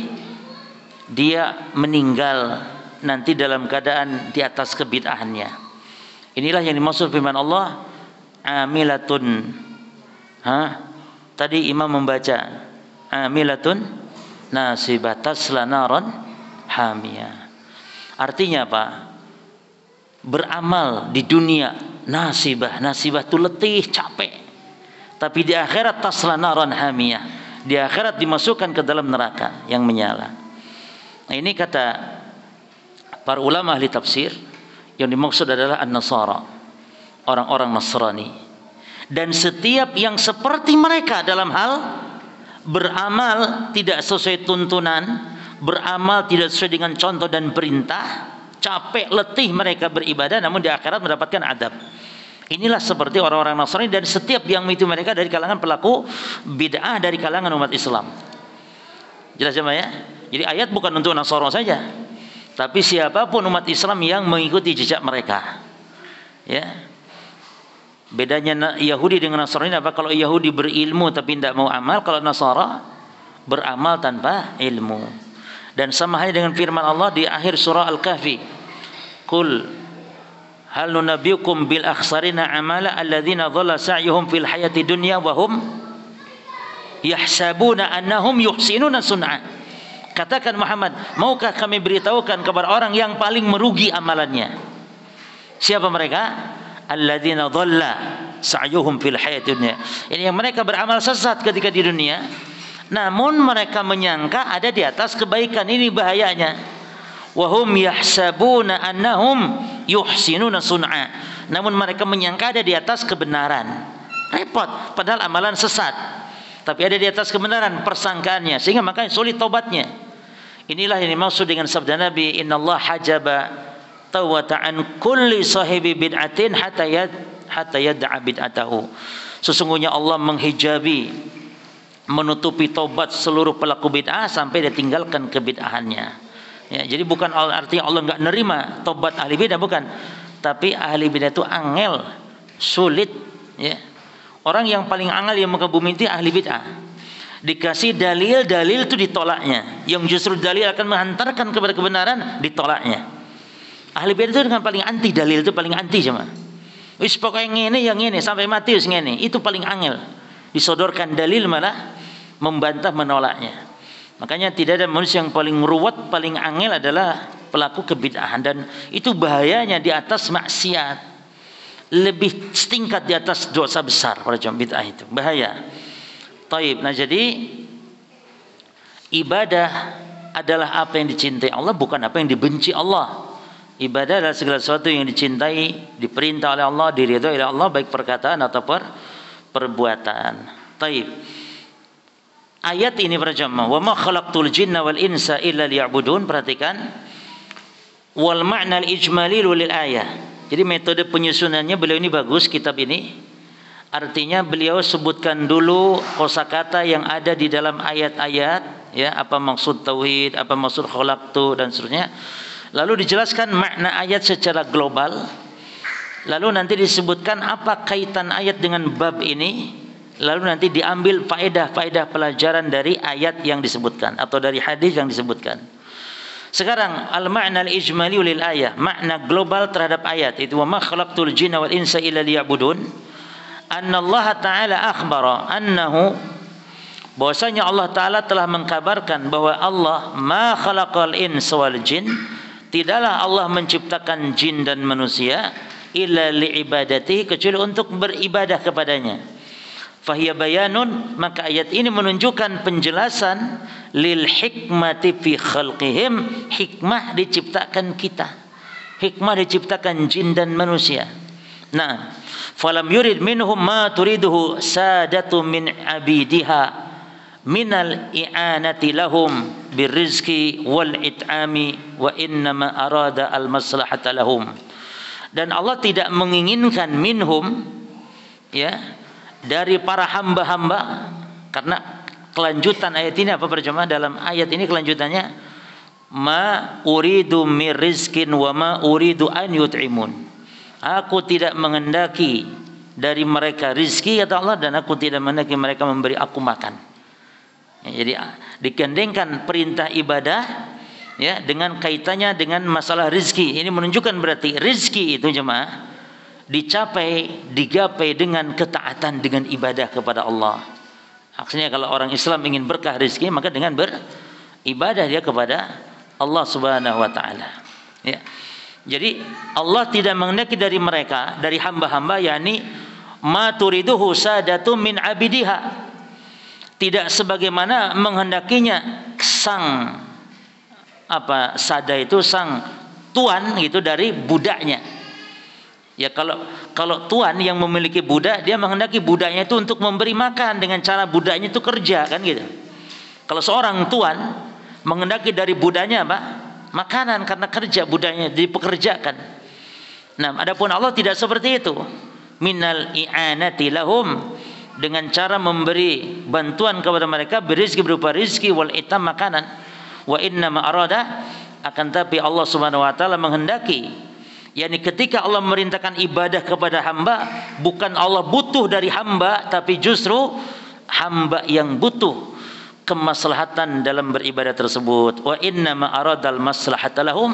dia meninggal nanti dalam keadaan di atas kebid'ahannya. Inilah yang dimaksud firman Allah, amilatun. Tadi imam membaca amilatun nasibah tasla naran hamiyah. Artinya apa? Beramal di dunia nasibah. Nasibah itu letih, capek. Tapi di akhirat tasla naran hamiyah. Di akhirat dimasukkan ke dalam neraka yang menyala. Nah, ini kata para ulama ahli tafsir, yang dimaksud adalah an-nasara, orang-orang Nasrani. Dan setiap yang seperti mereka dalam hal beramal tidak sesuai tuntunan, beramal tidak sesuai dengan contoh dan perintah, capek letih mereka beribadah, namun di akhirat mendapatkan adab. Inilah seperti orang-orang Nasrani, dan setiap yang itu mereka dari kalangan pelaku bid'ah dari kalangan umat Islam. Jelas ya? Jadi ayat bukan untuk Nasara saja, tapi siapapun umat Islam yang mengikuti jejak mereka. Ya. Bedanya Yahudi dengan Nasrani apa? Kalau Yahudi berilmu tapi tidak mau amal, kalau Nasara beramal tanpa ilmu. Dan sama halnya dengan firman Allah di akhir surah Al-Kahfi, "Qul hal nunabbiukum bil akhsarina amala alladzina dhalla sa'yuhum fil hayati dunya wa hum yahsabuna annahum yuhsinuna sun'a." Katakan Muhammad, maukah kami beritahukan kepada orang yang paling merugi amalannya? Siapa mereka? Alladzina dhalla sa'yuhum fil hayatid dunya. Ini yang mereka beramal sesat ketika di dunia, namun mereka menyangka ada di atas kebaikan. Ini bahayanya. Wahum yahsabuna annahum yuhsinuna sun'a. Namun mereka menyangka ada di atas kebenaran. Repot, padahal amalan sesat. Tapi ada di atas kebenaran persangkaannya, sehingga makanya sulit tobatnya. Inilah yang dimaksud dengan sabda Nabi, innallaha hajaba tawbata an kulli sahibi bid'atin hatta yad'a bid'atahu. Sesungguhnya Allah menghijabi, menutupi tobat seluruh pelaku bid'ah sampai dia tinggalkan kebid'ahannya. Ya, jadi bukan artinya Allah enggak nerima tobat ahli bid'ah, bukan. Tapi ahli bid'ah itu angel, sulit, ya. Orang yang paling angel yang muka bumi itu ahli bid'ah. Dikasih dalil itu ditolaknya. Yang justru dalil akan menghantarkan kepada kebenaran, ditolaknya. Ahli bid'ah itu dengan paling anti dalil, itu paling anti cuma. Wis pokoknya ngene yang ngene sampai mati wis ngene. Itu paling angel. Disodorkan dalil malah membantah, menolaknya. Makanya tidak ada manusia yang paling ruwet, paling angel adalah pelaku kebid'ahan, dan itu bahayanya di atas maksiat. Lebih setingkat di atas dosa besar pada jam bid'ah itu. Bahaya. Taib. Nah, jadi ibadah adalah apa yang dicintai Allah, bukan apa yang dibenci Allah. Ibadah adalah segala sesuatu yang dicintai, diperintah oleh Allah, diridhoi oleh Allah, baik perkataan atau perbuatan. Taib. Ayat ini para jamaah, wa ma khalaqtul jinna wal insa illa liya'budun. Perhatikan, wal ma'na al-ijmali lil ayah. Jadi metode penyusunannya beliau ini bagus, kitab ini. Artinya beliau sebutkan dulu kosakata yang ada di dalam ayat-ayat, ya, apa maksud tauhid, apa maksud khalaqtu dan seterusnya. Lalu dijelaskan makna ayat secara global. Lalu nanti disebutkan apa kaitan ayat dengan bab ini. Lalu nanti diambil faedah-faedah pelajaran dari ayat yang disebutkan atau dari hadis yang disebutkan. Sekarang al-ma'na al-ijmali lil ayah, makna global terhadap ayat itu, wa ma khalaqtul jinna wal insa illa liya'budun. Anna Allah Ta'ala akhbara annahu, bahwasanya Allah Ta'ala telah mengkabarkan bahwa Allah ma khalaqal insa wal jin, tidaklah Allah menciptakan jin dan manusia illa li'ibadati, kecuali untuk beribadah kepadanya. Fahiya bayanun, maka ayat ini menunjukkan penjelasan lil hikmati fi khalqihim, hikmah diciptakan kita, hikmah diciptakan jin dan manusia. Nah, falam yurid minhum ma turiduhu sadatu min abidiha minal i'anati lahum birrizqi wal it'ami, wa innama arada al maslahata lahum. Dan Allah tidak menginginkan minhum, ya, dari para hamba-hamba, karena kelanjutan ayat ini apa berjamaah dalam ayat ini kelanjutannya, ma uridu mir rizkin wa ma uridu an yut'imun. Aku tidak menghendaki dari mereka rizki, kata Allah, dan aku tidak menghendaki mereka memberi aku makan. Ya, jadi digandengkan perintah ibadah, ya, dengan kaitannya dengan masalah rizki. Ini menunjukkan berarti rizki itu jemaah dicapai, digapai dengan ketaatan, dengan ibadah kepada Allah. Maksudnya kalau orang Islam ingin berkah rezeki, maka dengan beribadah dia kepada Allah Subhanahu wa taala. Ya. Jadi Allah tidak menghendaki dari mereka, dari hamba-hamba, yakni ma turiduhu sadatu min abidiha. Tidak sebagaimana menghendakinya sang sada itu, sang tuan gitu, dari budaknya. Ya, kalau tuan yang memiliki budak, dia menghendaki budaknya itu untuk memberi makan dengan cara budaknya itu kerja, kan gitu. Kalau seorang tuan menghendaki dari budaknya apa? Makanan, karena kerja budaknya dipekerjakan. Nah, adapun Allah tidak seperti itu. Minal i'anati lahum, dengan cara memberi bantuan kepada mereka, berizki berupa rizki, wal itam makanan. Wa inna ma arada, akan tapi Allah Subhanahu wa taala menghendaki, yakni ketika Allah memerintahkan ibadah kepada hamba, bukan Allah butuh dari hamba, tapi justru hamba yang butuh kemaslahatan dalam beribadah tersebut. Wa inna ma aradal maslahata lahum,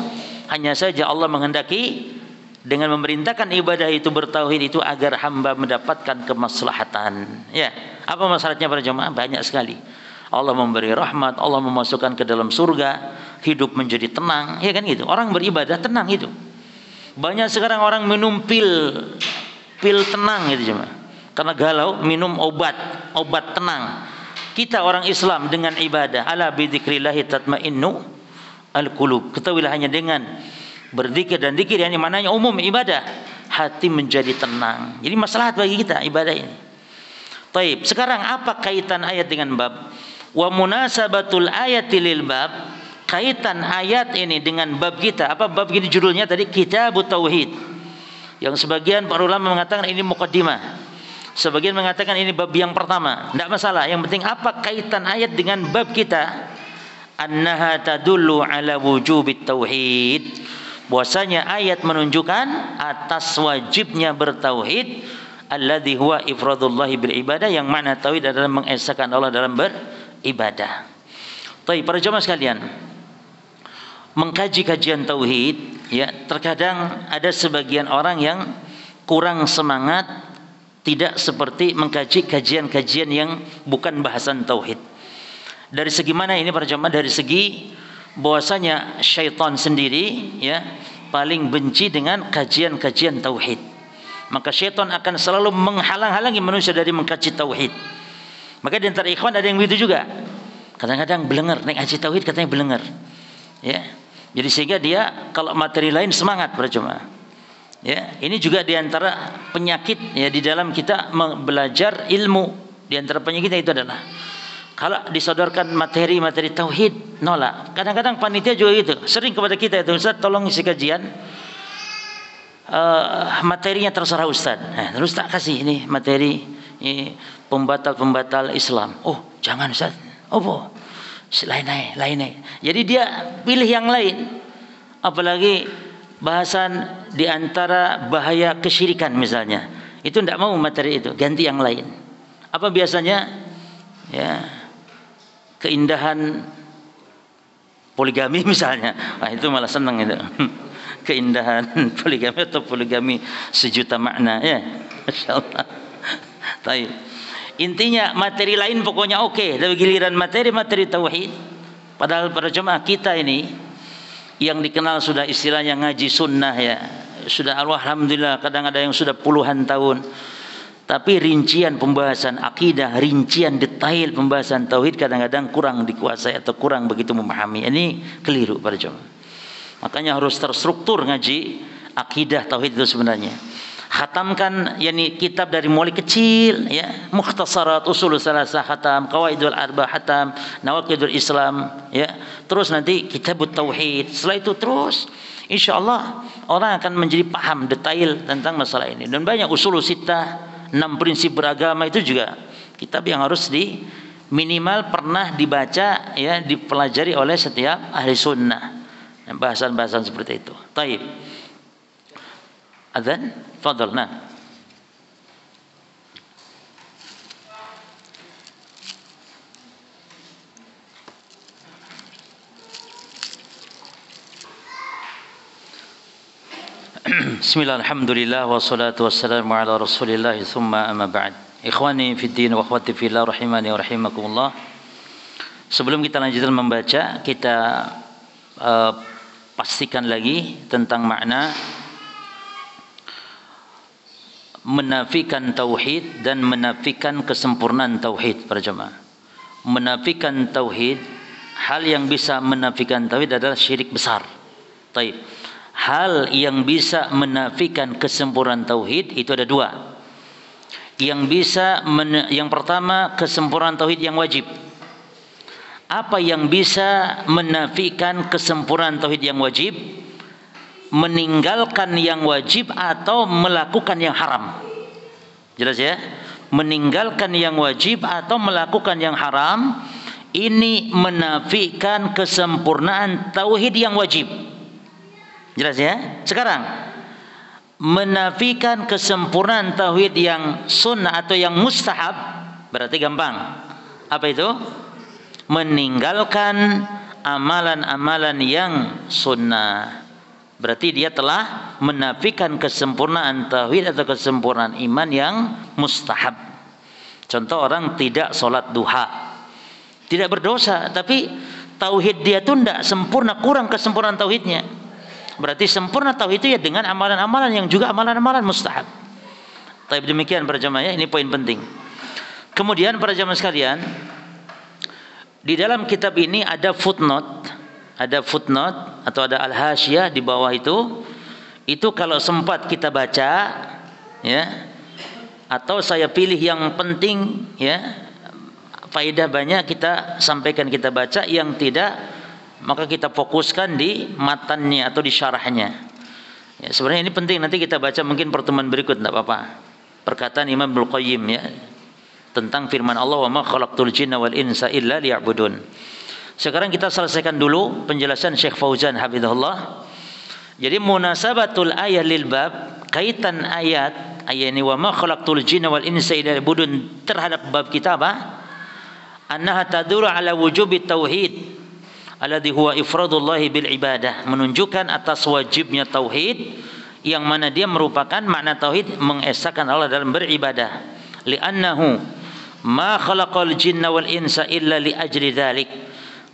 hanya saja Allah menghendaki dengan memerintahkan ibadah itu, bertauhid itu, agar hamba mendapatkan kemaslahatan. Ya, apa masalahnya para jemaah? Banyak sekali. Allah memberi rahmat, Allah memasukkan ke dalam surga, hidup menjadi tenang, ya kan gitu. Orang beribadah tenang hidup. Banyak sekarang orang minum pil tenang gitu cuma. Karena galau minum obat tenang. kita orang Islam dengan ibadah. Ala bidzikrillahi tatmainnu al-qulub. Ketahuilah hanya dengan berzikir dan zikir yang maknanya umum ibadah, hati menjadi tenang. Jadi maslahat bagi kita ibadah ini. Taib. Sekarang apa kaitan ayat dengan bab? Wa munasabatul ayati lil bab. Kaitan ayat ini dengan bab kita. Apa bab ini judulnya tadi? Kitabut Tauhid. Yang sebagian para ulama mengatakan ini muqaddimah. Sebagian mengatakan ini bab yang pertama. Tidak masalah. Yang penting apa kaitan ayat dengan bab kita? Annaha tadullu ala wujubit tauhid. Bahwasanya ayat menunjukkan atas wajibnya bertauhid. Alladzi huwa ifradullahi bil ibadah. Yang mana tauhid adalah mengesahkan Allah dalam beribadah. Baik, para jemaah sekalian, mengkaji kajian tauhid, ya, terkadang ada sebagian orang yang kurang semangat, tidak seperti mengkaji kajian-kajian yang bukan bahasan tauhid. Dari segi mana ini para jemaah? Dari segi bahwasanya syaitan sendiri, ya, paling benci dengan kajian-kajian tauhid. Maka syaitan akan selalu menghalang-halangi manusia dari mengkaji tauhid. Maka di antara ikhwan ada yang begitu juga. Kadang-kadang belenger, naik haji tauhid katanya belenger. Ya. Jadi sehingga dia kalau materi lain semangat para jemaah. Ya, ini juga diantara penyakit ya di dalam kita belajar ilmu. Di antara penyakitnya itu adalah kalau disodorkan materi-materi tauhid nolak. Kadang-kadang panitia juga gitu. Sering kepada kita itu, Ustaz tolong isi kajian. Materinya terserah Ustaz. Nah, terus tak kasih ini materi ini pembatal-pembatal Islam. Oh, jangan Ustaz. Oh, lain. Jadi dia pilih yang lain. Apalagi bahasan di antara bahaya kesyirikan misalnya, itu tidak mau materi itu, ganti yang lain. Apa biasanya? Ya, keindahan poligami misalnya. Nah, itu malah senang itu. Keindahan poligami atau poligami sejuta makna, ya. Masyaallah. Baik. Intinya materi lain pokoknya oke, tapi giliran materi tauhid. Padahal para jemaah kita ini yang dikenal sudah istilahnya ngaji sunnah, ya, sudah alhamdulillah kadang ada yang sudah puluhan tahun, tapi rincian pembahasan akidah, rincian detail pembahasan tauhid kadang-kadang kurang dikuasai atau kurang begitu memahami. Ini keliru para jemaah. Makanya harus terstruktur ngaji akidah tauhid itu sebenarnya. Khatamkan yakni kitab dari mulai kecil, ya, mukhtasarat usul salasah khatam, qawaidul arba khatam, nawaqidul Islam, ya. Terus nanti kitabut tauhid. Setelah itu terus insyaallah orang akan menjadi paham detail tentang masalah ini. Dan banyak usul sittah, 6 prinsip beragama itu juga kitab yang harus minimal pernah dibaca, ya, dipelajari oleh setiap ahli sunnah. Bahasan-bahasan seperti itu. Taib. Adzan, fadhal. Nah. Bismillah, alhamdulillah, wassalatu wassalamu ala rasulillah, thumma amma ba'd. Ikhwani fid din wa akhwati fillah rahimani wa rahimakumullah. Sebelum kita lanjutkan membaca, kita pastikan lagi tentang makna menafikan tauhid dan menafikan kesempurnaan tauhid para jemaah. Menafikan tauhid, hal yang bisa menafikan tauhid adalah syirik besar. Taib. Hal yang bisa menafikan kesempurnaan tauhid itu ada 2. Yang pertama kesempurnaan tauhid yang wajib. Apa yang bisa menafikan kesempurnaan tauhid yang wajib? Meninggalkan yang wajib atau melakukan yang haram. Jelas ya? Meninggalkan yang wajib atau melakukan yang haram, ini menafikan kesempurnaan tauhid yang wajib. Jelas ya? Sekarang menafikan kesempurnaan tauhid yang sunnah atau yang mustahab, berarti gampang. Apa itu? Meninggalkan amalan-amalan yang sunnah. Berarti dia telah menafikan kesempurnaan tauhid atau kesempurnaan iman yang mustahab. Contoh, orang tidak sholat duha, tidak berdosa, tapi tauhid dia itu tidak sempurna, kurang kesempurnaan tauhidnya. Berarti sempurna tauhid itu ya dengan amalan-amalan yang juga amalan-amalan mustahab. Tapi demikian para jemaah, ini poin penting. Kemudian para jemaah sekalian, Di dalam kitab ini ada footnote atau ada al-hasyiyah di bawah itu. Itu kalau sempat kita baca, ya, atau saya pilih yang penting, ya, faedah banyak kita sampaikan, kita baca. Yang tidak, maka kita fokuskan di matannya atau di syarahnya. Ya, sebenarnya ini penting, nanti kita baca mungkin pertemuan berikut, tidak apa-apa. Perkataan Imam Ibnul Qayyim, ya, tentang firman Allah, wa ma khalaqtul jinna wal insa illa liya'budun. Sekarang kita selesaikan dulu penjelasan Syekh Fauzan hafizahullah. Jadi munasabatul ayat lil bab, kaitan ayat ini wa ma khalaqtul jinna wal insa illa liya'budun terhadap bab kita apa? Annaha taduru ala wujubi tauhid alladhi huwa ifradullah bil ibadah, menunjukkan atas wajibnya tauhid, yang mana dia merupakan makna tauhid mengesahkan Allah dalam beribadah. Li'annahu ma khalaqal jinna wal insa illa li ajli dzalik,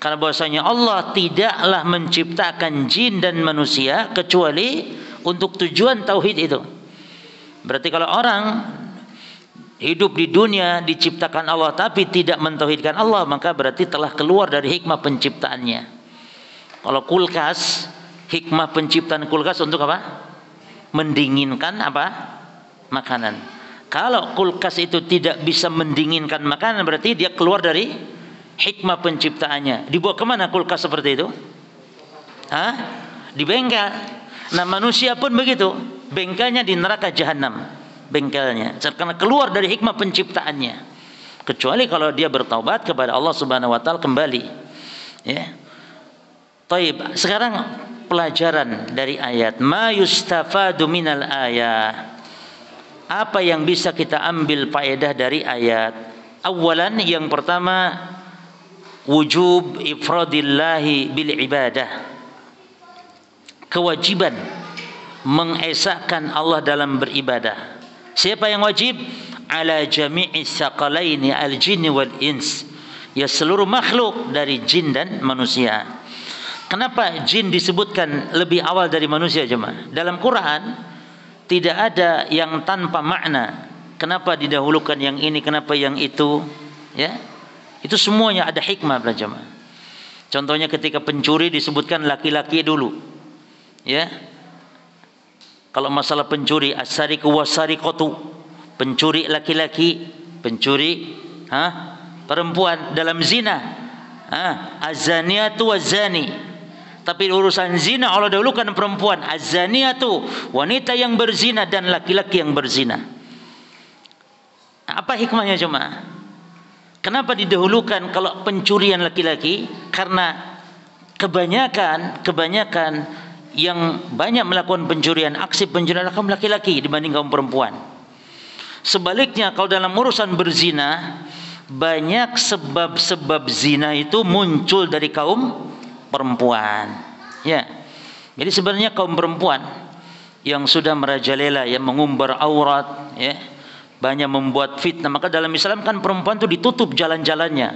karena bahwasanya Allah tidaklah menciptakan jin dan manusia kecuali untuk tujuan tauhid itu. Berarti kalau orang hidup di dunia diciptakan Allah tapi tidak mentauhidkan Allah, maka berarti telah keluar dari hikmah penciptaannya. Kalau kulkas, hikmah penciptaan kulkas untuk apa? Mendinginkan apa? Makanan. Kalau kulkas itu tidak bisa mendinginkan makanan, berarti dia keluar dari hikmah penciptaannya. Dibawa kemana kulkas seperti itu? Di bengkel. Nah, manusia pun begitu, bengkelnya di neraka jahanam. Bengkelnya, karena keluar dari hikmah penciptaannya, kecuali kalau dia bertaubat kepada Allah Subhanahu wa taala kembali, ya. Taib, sekarang pelajaran dari ayat, ma yustafadu minal ayat. Apa yang bisa kita ambil faedah dari ayat? Awalan, yang pertama, wujub ifradillahi bil ibadah, kewajiban mengesahkan Allah dalam beribadah. Siapa yang wajib? Ala jami'i tsaqalaini al-jinni wal ins, ya seluruh makhluk dari jin dan manusia. Kenapa jin disebutkan lebih awal dari manusia, jemaah? Dalam Quran tidak ada yang tanpa makna. Kenapa didahulukan yang ini, kenapa yang itu? Ya, itu semuanya ada hikmah, jemaah. Contohnya ketika pencuri disebutkan laki-laki dulu, ya. Kalau masalah pencuri, as-sariqu was-sariqatu, pencuri laki-laki, pencuri perempuan. Dalam zina, az-zaniatu waz-zani. Tapi urusan zina Allah dahulukan perempuan, az-zaniatu, wanita yang berzina, dan laki-laki yang berzina. Apa hikmahnya, jemaah? Kenapa didahulukan kalau pencurian laki-laki? Karena kebanyakan yang banyak melakukan pencurian, aksi pencurian kaum laki-laki dibanding kaum perempuan. Sebaliknya, kalau dalam urusan berzina, banyak sebab-sebab zina itu muncul dari kaum perempuan. Ya, jadi sebenarnya kaum perempuan yang sudah merajalela, yang mengumbar aurat, ya, banyak membuat fitnah. Maka dalam Islam kan perempuan itu ditutup jalan-jalannya,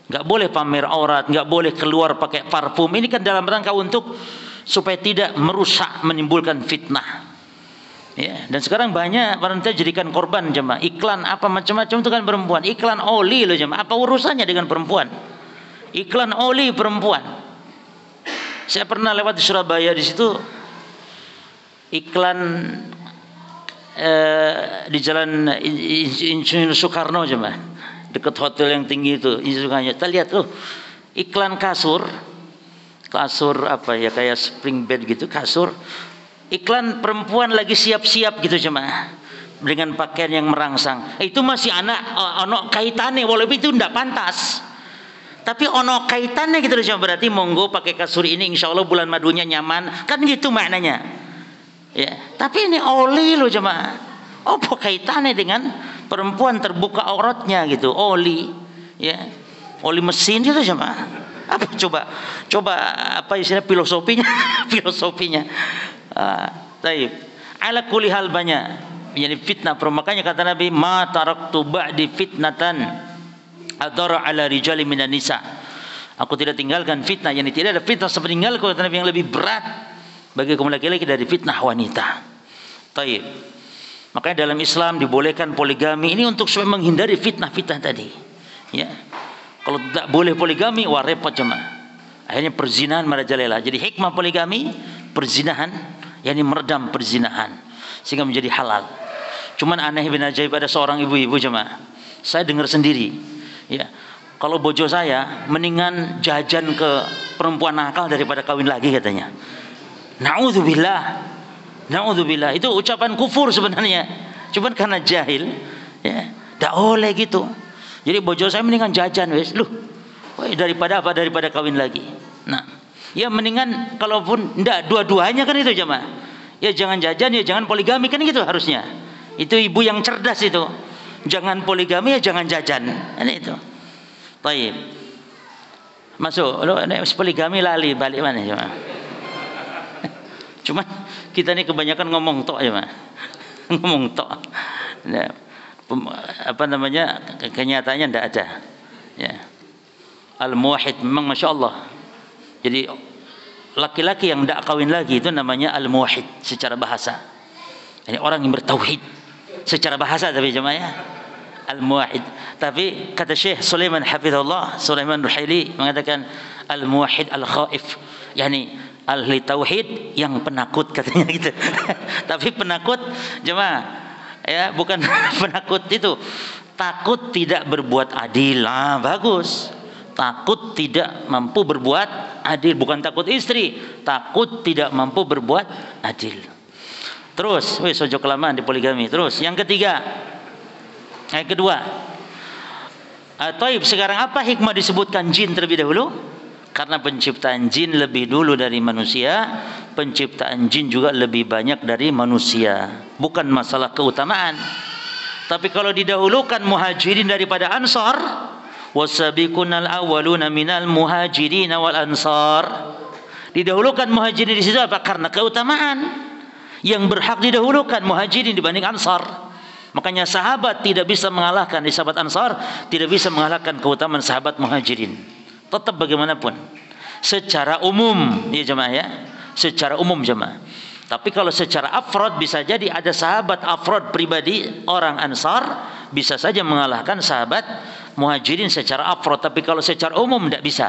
nggak boleh pamer aurat, nggak boleh keluar pakai parfum. Ini kan dalam rangka untuk supaya tidak merusak, menimbulkan fitnah. Ya, dan sekarang banyak wanita jadikan korban, jemaah. Iklan apa macam-macam itu kan perempuan. Iklan oli loh, jemaah. Apa urusannya dengan perempuan? Iklan oli perempuan. Saya pernah lewat di Surabaya, di situ iklan di Jalan Insinyur Soekarno, jemaah, dekat hotel yang tinggi itu. Kita lihat tuh iklan kasur apa ya, kayak spring bed gitu, kasur. Iklan perempuan lagi siap-siap gitu, jemaah, dengan pakaian yang merangsang. Itu masih ono kaitannya, walaupun itu tidak pantas, tapi ono kaitannya gitu, jemaah. Berarti monggo pakai kasur ini, insya Allah bulan madunya nyaman, kan gitu maknanya. Ya, tapi ini oli loh, jemaah. Apa kaitannya dengan perempuan terbuka auratnya gitu? Oli, ya, oli mesin gitu, jemaah. Apa coba apa istilah filosofinya? Filosofinya. Taib. Ala kulli hal banyak. Jadi fitnah. Makanya kata Nabi, ma taraktu ba'di fitnatan adara ala rijali minan nisa. Aku tidak tinggalkan fitnah, yani tidak ada fitnah sepeninggalku, kata Nabi, yang lebih berat bagi kaum laki-laki dari fitnah wanita. Taib. Makanya dalam Islam dibolehkan poligami ini untuk supaya menghindari fitnah-fitnah tadi. Ya. Kalau tidak boleh poligami, wah repot jemaah. Akhirnya perzinahan merajalela. Jadi hikmah poligami, perzinahan, yakni meredam perzinahan sehingga menjadi halal. Cuman aneh bin ajaib, ada seorang ibu-ibu jemaah. Saya dengar sendiri, ya. Kalau bojo saya mendingan jajan ke perempuan nakal daripada kawin lagi katanya. Na'udzubillah. Na'udzubillah. Itu ucapan kufur sebenarnya. Cuman karena jahil, ya, tidak boleh gitu. Jadi bojo saya mendingan jajan wes. Daripada apa? Daripada kawin lagi. Nah, ya mendingan kalaupun enggak dua-duanya kan itu jemaah. Ya jangan jajan, ya jangan poligami kan gitu harusnya. Itu ibu yang cerdas itu. Jangan poligami, ya jangan jajan. Ini itu. Baik. Masuk. Lo poligami lali balik mana jemaah? Cuma kita ini kebanyakan ngomong tok jemaah. Ngomong tok. Nah, apa namanya? Kenyataannya enggak ada. Ya. Al-muwahhid memang Masya Allah. Jadi laki-laki yang tidak kawin lagi itu namanya al-muwahhid secara bahasa. Ini orang yang bertauhid secara bahasa, tapi jemaah ya, al-muwahhid. Tapi kata Syekh Sulaiman hafizahullah, Sulaiman Ruhaili mengatakan al-muwahhid al-khaif, yakni ahli tauhid yang penakut katanya gitu. Tapi penakut jemaah ya, bukan penakut itu takut tidak berbuat adil. Bagus. Takut tidak mampu berbuat adil, bukan takut istri, takut tidak mampu berbuat adil. Terus, sojo kelamaan di poligami. Terus, yang ketiga, yang kedua, Taib, sekarang apa hikmah disebutkan jin terlebih dahulu? Karena penciptaan jin lebih dulu dari manusia, penciptaan jin juga lebih banyak dari manusia. Bukan masalah keutamaan. Tapi kalau didahulukan muhajirin daripada ansar, wasabiqunal awwaluna minal muhajirin wal ansar. Didahulukan muhajirin di situ apa? Karena keutamaan. Yang berhak didahulukan muhajirin dibanding ansar. Makanya sahabat tidak bisa mengalahkan, di sahabat ansar tidak bisa mengalahkan keutamaan sahabat muhajirin. Tetap bagaimanapun. Secara umum, ya jemaah ya. Secara umum jemaah. Tapi kalau secara afrod bisa jadi ada sahabat afrod pribadi orang ansar bisa saja mengalahkan sahabat muhajirin secara afrod. Tapi kalau secara umum tidak bisa.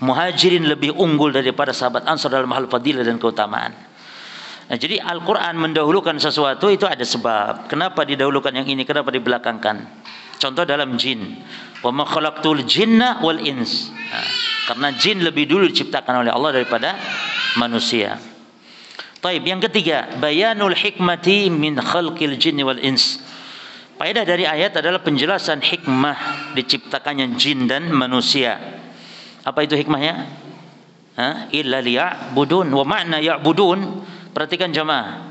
Muhajirin lebih unggul daripada sahabat ansar dalam hal fadilah dan keutamaan. Nah, jadi Al-Quran mendahulukan sesuatu itu ada sebab. Kenapa didahulukan yang ini? Kenapa dibelakangkan? Contoh dalam jin. Wa ma khalaqtul jinna wal ins. Nah, karena jin lebih dulu diciptakan oleh Allah daripada manusia. Taib, yang ketiga, bayanul hikmati min khalqil jinni wal ins. Faedah dari ayat adalah penjelasan hikmah diciptakannya jin dan manusia. Apa itu hikmahnya? Illa liya'budun. Wa ma'na ya'budun, perhatikan jemaah.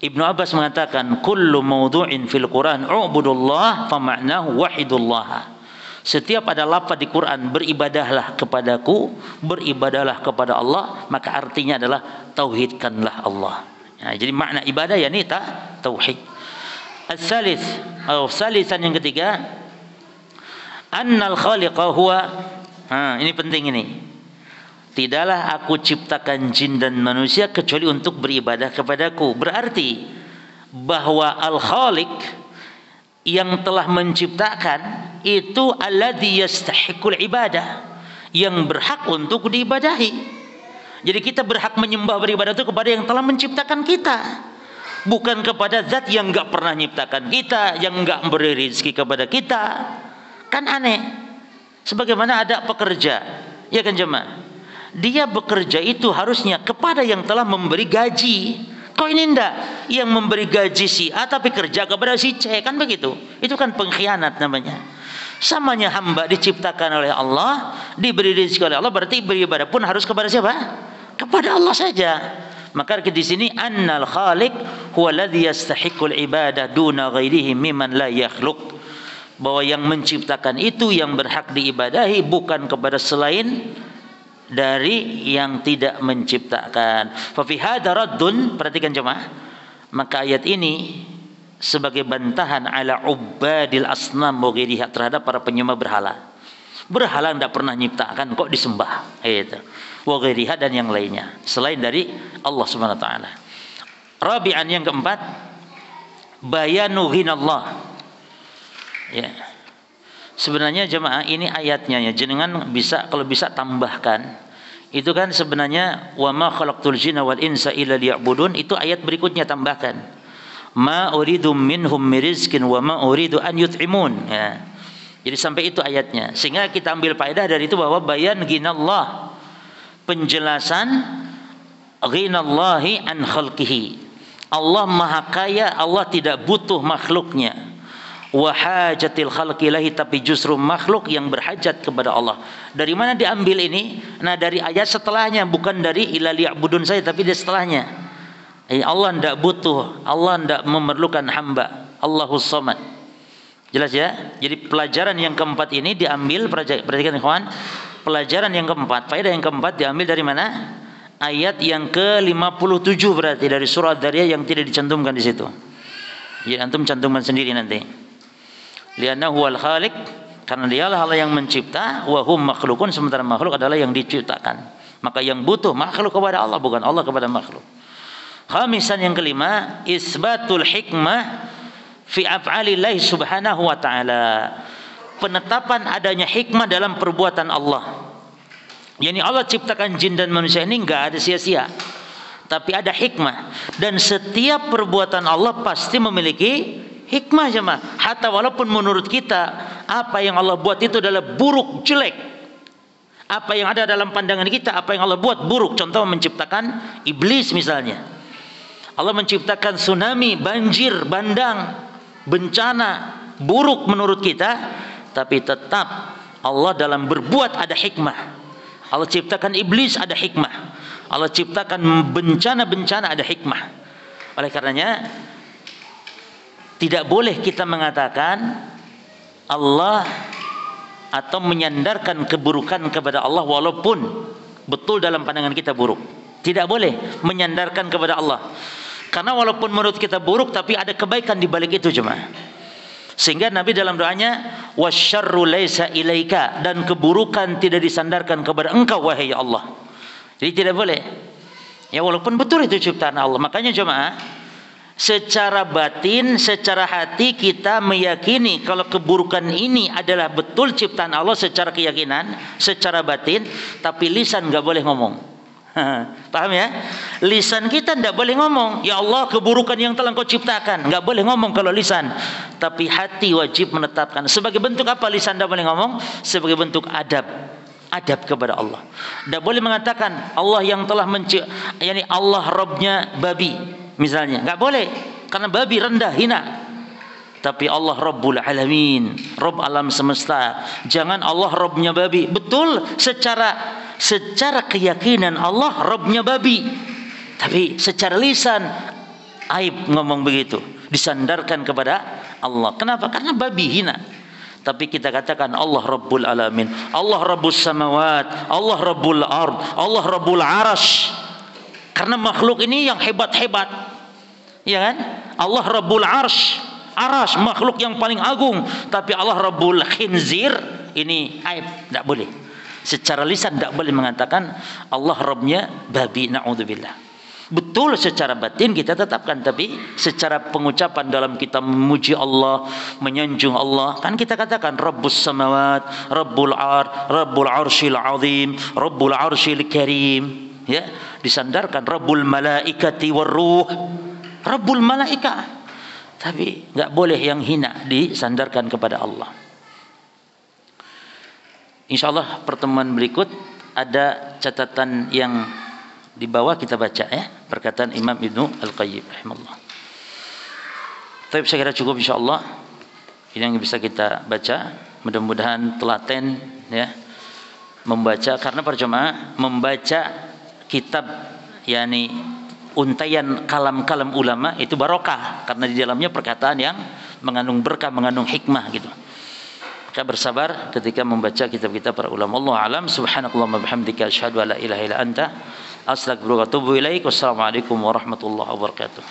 Ibnu Abbas mengatakan kullu mawdu'in fil Quran u'budullah fa ma'nahu wahidullah. Setiap ada lafaz di Quran beribadahlah kepadaku, beribadahlah kepada Allah, maka artinya adalah tauhidkanlah Allah. Ya, jadi makna ibadah ya ini tauhid. Al-tsalits atau salisan yang ketiga, annal khaliqa huwa, ini penting ini. Tidaklah aku ciptakan jin dan manusia kecuali untuk beribadah kepadaku. Berarti bahwa al-khaliq yang telah menciptakan itu alladzi yastahiqul ibadah, yang berhak untuk diibadahi. Jadi kita berhak menyembah beribadah itu kepada yang telah menciptakan kita, bukan kepada zat yang enggak pernah menciptakan kita, yang enggak memberi rezeki kepada kita. Kan aneh. Sebagaimana ada pekerja, ya kan jemaah, dia bekerja itu harusnya kepada yang telah memberi gaji. Kok ini enggak? Yang memberi gaji si A tapi kerja kepada si C, kan begitu? Itu kan pengkhianat namanya. Samanya hamba diciptakan oleh Allah, diberi rezeki oleh Allah, berarti beribadah pun harus kepada siapa? Kepada Allah saja. Maka di sini annal khaliq huwa alladhi yastahiqul ibadah duna ghairihi mimman la yakhluq. Bahwa yang menciptakan itu yang berhak diibadahi bukan kepada selain dari yang tidak menciptakan. Fa fi hadza raddun, perhatikan jemaah, maka ayat ini sebagai bantahan ala ubadil asnam wa ghairiha, terhadap para penyembah berhala. Berhala tidak pernah menciptakan kok disembah, itu. Wa ghairiha, dan yang lainnya selain dari Allah Subhanahu wa taala. Rabi'an, yang keempat, bayanu ghinallah. Ya. sebenarnya jemaah ini ayatnya ya, jenengan bisa kalau bisa tambahkan. Itu kan sebenarnya wa ma khalaqtul jinna wal insa illa liya'budun, itu ayat berikutnya tambahkan. Ma uridu minhum mirizkin wa ma uridu an yut'imun ya. Jadi sampai itu ayatnya. Sehingga kita ambil faedah dari itu bahwa bayan ghinallah, penjelasan ghinallahi an khalqihi. Allah maha kaya, Allah tidak butuh makhluknya. Wa hajatil khalqi ilahi, tapi justru makhluk yang berhajat kepada Allah. Dari mana diambil ini? Nah, dari ayat setelahnya, bukan dari ila liya'budun saya, tapi dari setelahnya. Allah tidak butuh, Allah tidak memerlukan hamba. Allahus Samad. Jelas ya? Jadi pelajaran yang keempat ini diambil, perhatikan ikhwan, pelajaran yang keempat, faedah yang keempat diambil dari mana? Ayat yang ke-57 berarti dari surah Dzariyat yang tidak dicantumkan di situ. Jadi antum cantumkan sendiri nanti. Li'annahu wal khaliq, karena dialah Allah yang mencipta, wa hum makhlukun, sementara makhluk adalah yang diciptakan. Maka yang butuh makhluk kepada Allah, bukan Allah kepada makhluk. Khamisan, yang kelima, isbatul hikmah fi af'alillahi subhanahu wa ta'ala. Penetapan adanya hikmah dalam perbuatan Allah. Yani Allah ciptakan jin dan manusia ini enggak ada sia-sia, tapi ada hikmah. Dan setiap perbuatan Allah pasti memiliki hikmah jemaah. Hatta walaupun menurut kita apa yang Allah buat itu adalah buruk, jelek. Apa yang ada dalam pandangan kita, apa yang Allah buat buruk. Contoh menciptakan iblis misalnya. Allah menciptakan tsunami, banjir, bandang, bencana, buruk menurut kita, tapi tetap Allah dalam berbuat ada hikmah. Allah ciptakan iblis, ada hikmah. Allah ciptakan bencana-bencana, ada hikmah. Oleh karenanya tidak boleh kita mengatakan Allah atau menyandarkan keburukan kepada Allah walaupun betul dalam pandangan kita buruk. Tidak boleh menyandarkan kepada Allah. Karena walaupun menurut kita buruk, tapi ada kebaikan di balik itu jemaah. Sehingga Nabi dalam doanya, wasyarru laisa ilaika, dan keburukan tidak disandarkan kepada engkau wahai Allah. Jadi tidak boleh. Ya walaupun betul itu ciptaan Allah. Makanya jemaah, secara batin, secara hati kita meyakini kalau keburukan ini adalah betul ciptaan Allah secara keyakinan, secara batin, tapi lisan enggak boleh ngomong. Paham ya? Lisan kita tidak boleh ngomong, ya Allah keburukan yang telah Engkau ciptakan. Enggak boleh ngomong kalau lisan. Tapi hati wajib menetapkan. Sebagai bentuk apa lisan tidak boleh ngomong? Sebagai bentuk adab. Adab kepada Allah. Tidak boleh mengatakan Allah yang telah yani Allah Rabbnya babi misalnya. Enggak boleh. Karena babi rendah, hina. Tapi Allah Rabbul Alamin, Rabb alam semesta. Jangan Allah Rabbnya babi. Betul secara keyakinan Allah Rabbnya babi, tapi secara lisan aib ngomong begitu, disandarkan kepada Allah. Kenapa? Karena babi hina. Tapi kita katakan Allah Rabbul Alamin, Allah Rabbus Samawat, Allah Rabbul Ard, Allah Rabbul Arash. Karena makhluk ini yang hebat-hebat, ya kan? Allah Rabbul Arsh, Arash makhluk yang paling agung. Tapi Allah Rabbul Khinzir, ini aib, tidak boleh. Secara lisan tidak boleh mengatakan Allah Rabbnya babi, na'udzubillah. Betul secara batin kita tetapkan, tapi secara pengucapan dalam kita memuji Allah, menyanjung Allah, kan kita katakan Rabbus Samawat, Rabbul Ar, Rabbul Arshil Azim, Rabbul Arshil Karim, ya, disandarkan Rabbul Malaikati Warruh, Rabbul Malaika. Tapi enggak boleh yang hina disandarkan kepada Allah. InsyaAllah pertemuan berikut ada catatan yang di bawah kita baca ya, perkataan Imam Ibnu Al-Qayyim rahimahullah. Tapi saya kira cukup insyaAllah. Ini yang bisa kita baca. Mudah-mudahan telaten ya membaca, karena para jemaah membaca kitab yakni untaian kalam-kalam ulama itu barokah, karena di dalamnya perkataan yang mengandung berkah, mengandung hikmah gitu. Maka bersabar ketika membaca kitab-kitab para ulama. Allah alam. Subhanakallahumma bihamdika asyhadu an la ilaha illa anta astaghfiruka wa atubu ilaik. Wassalamualaikum warahmatullahi wabarakatuh.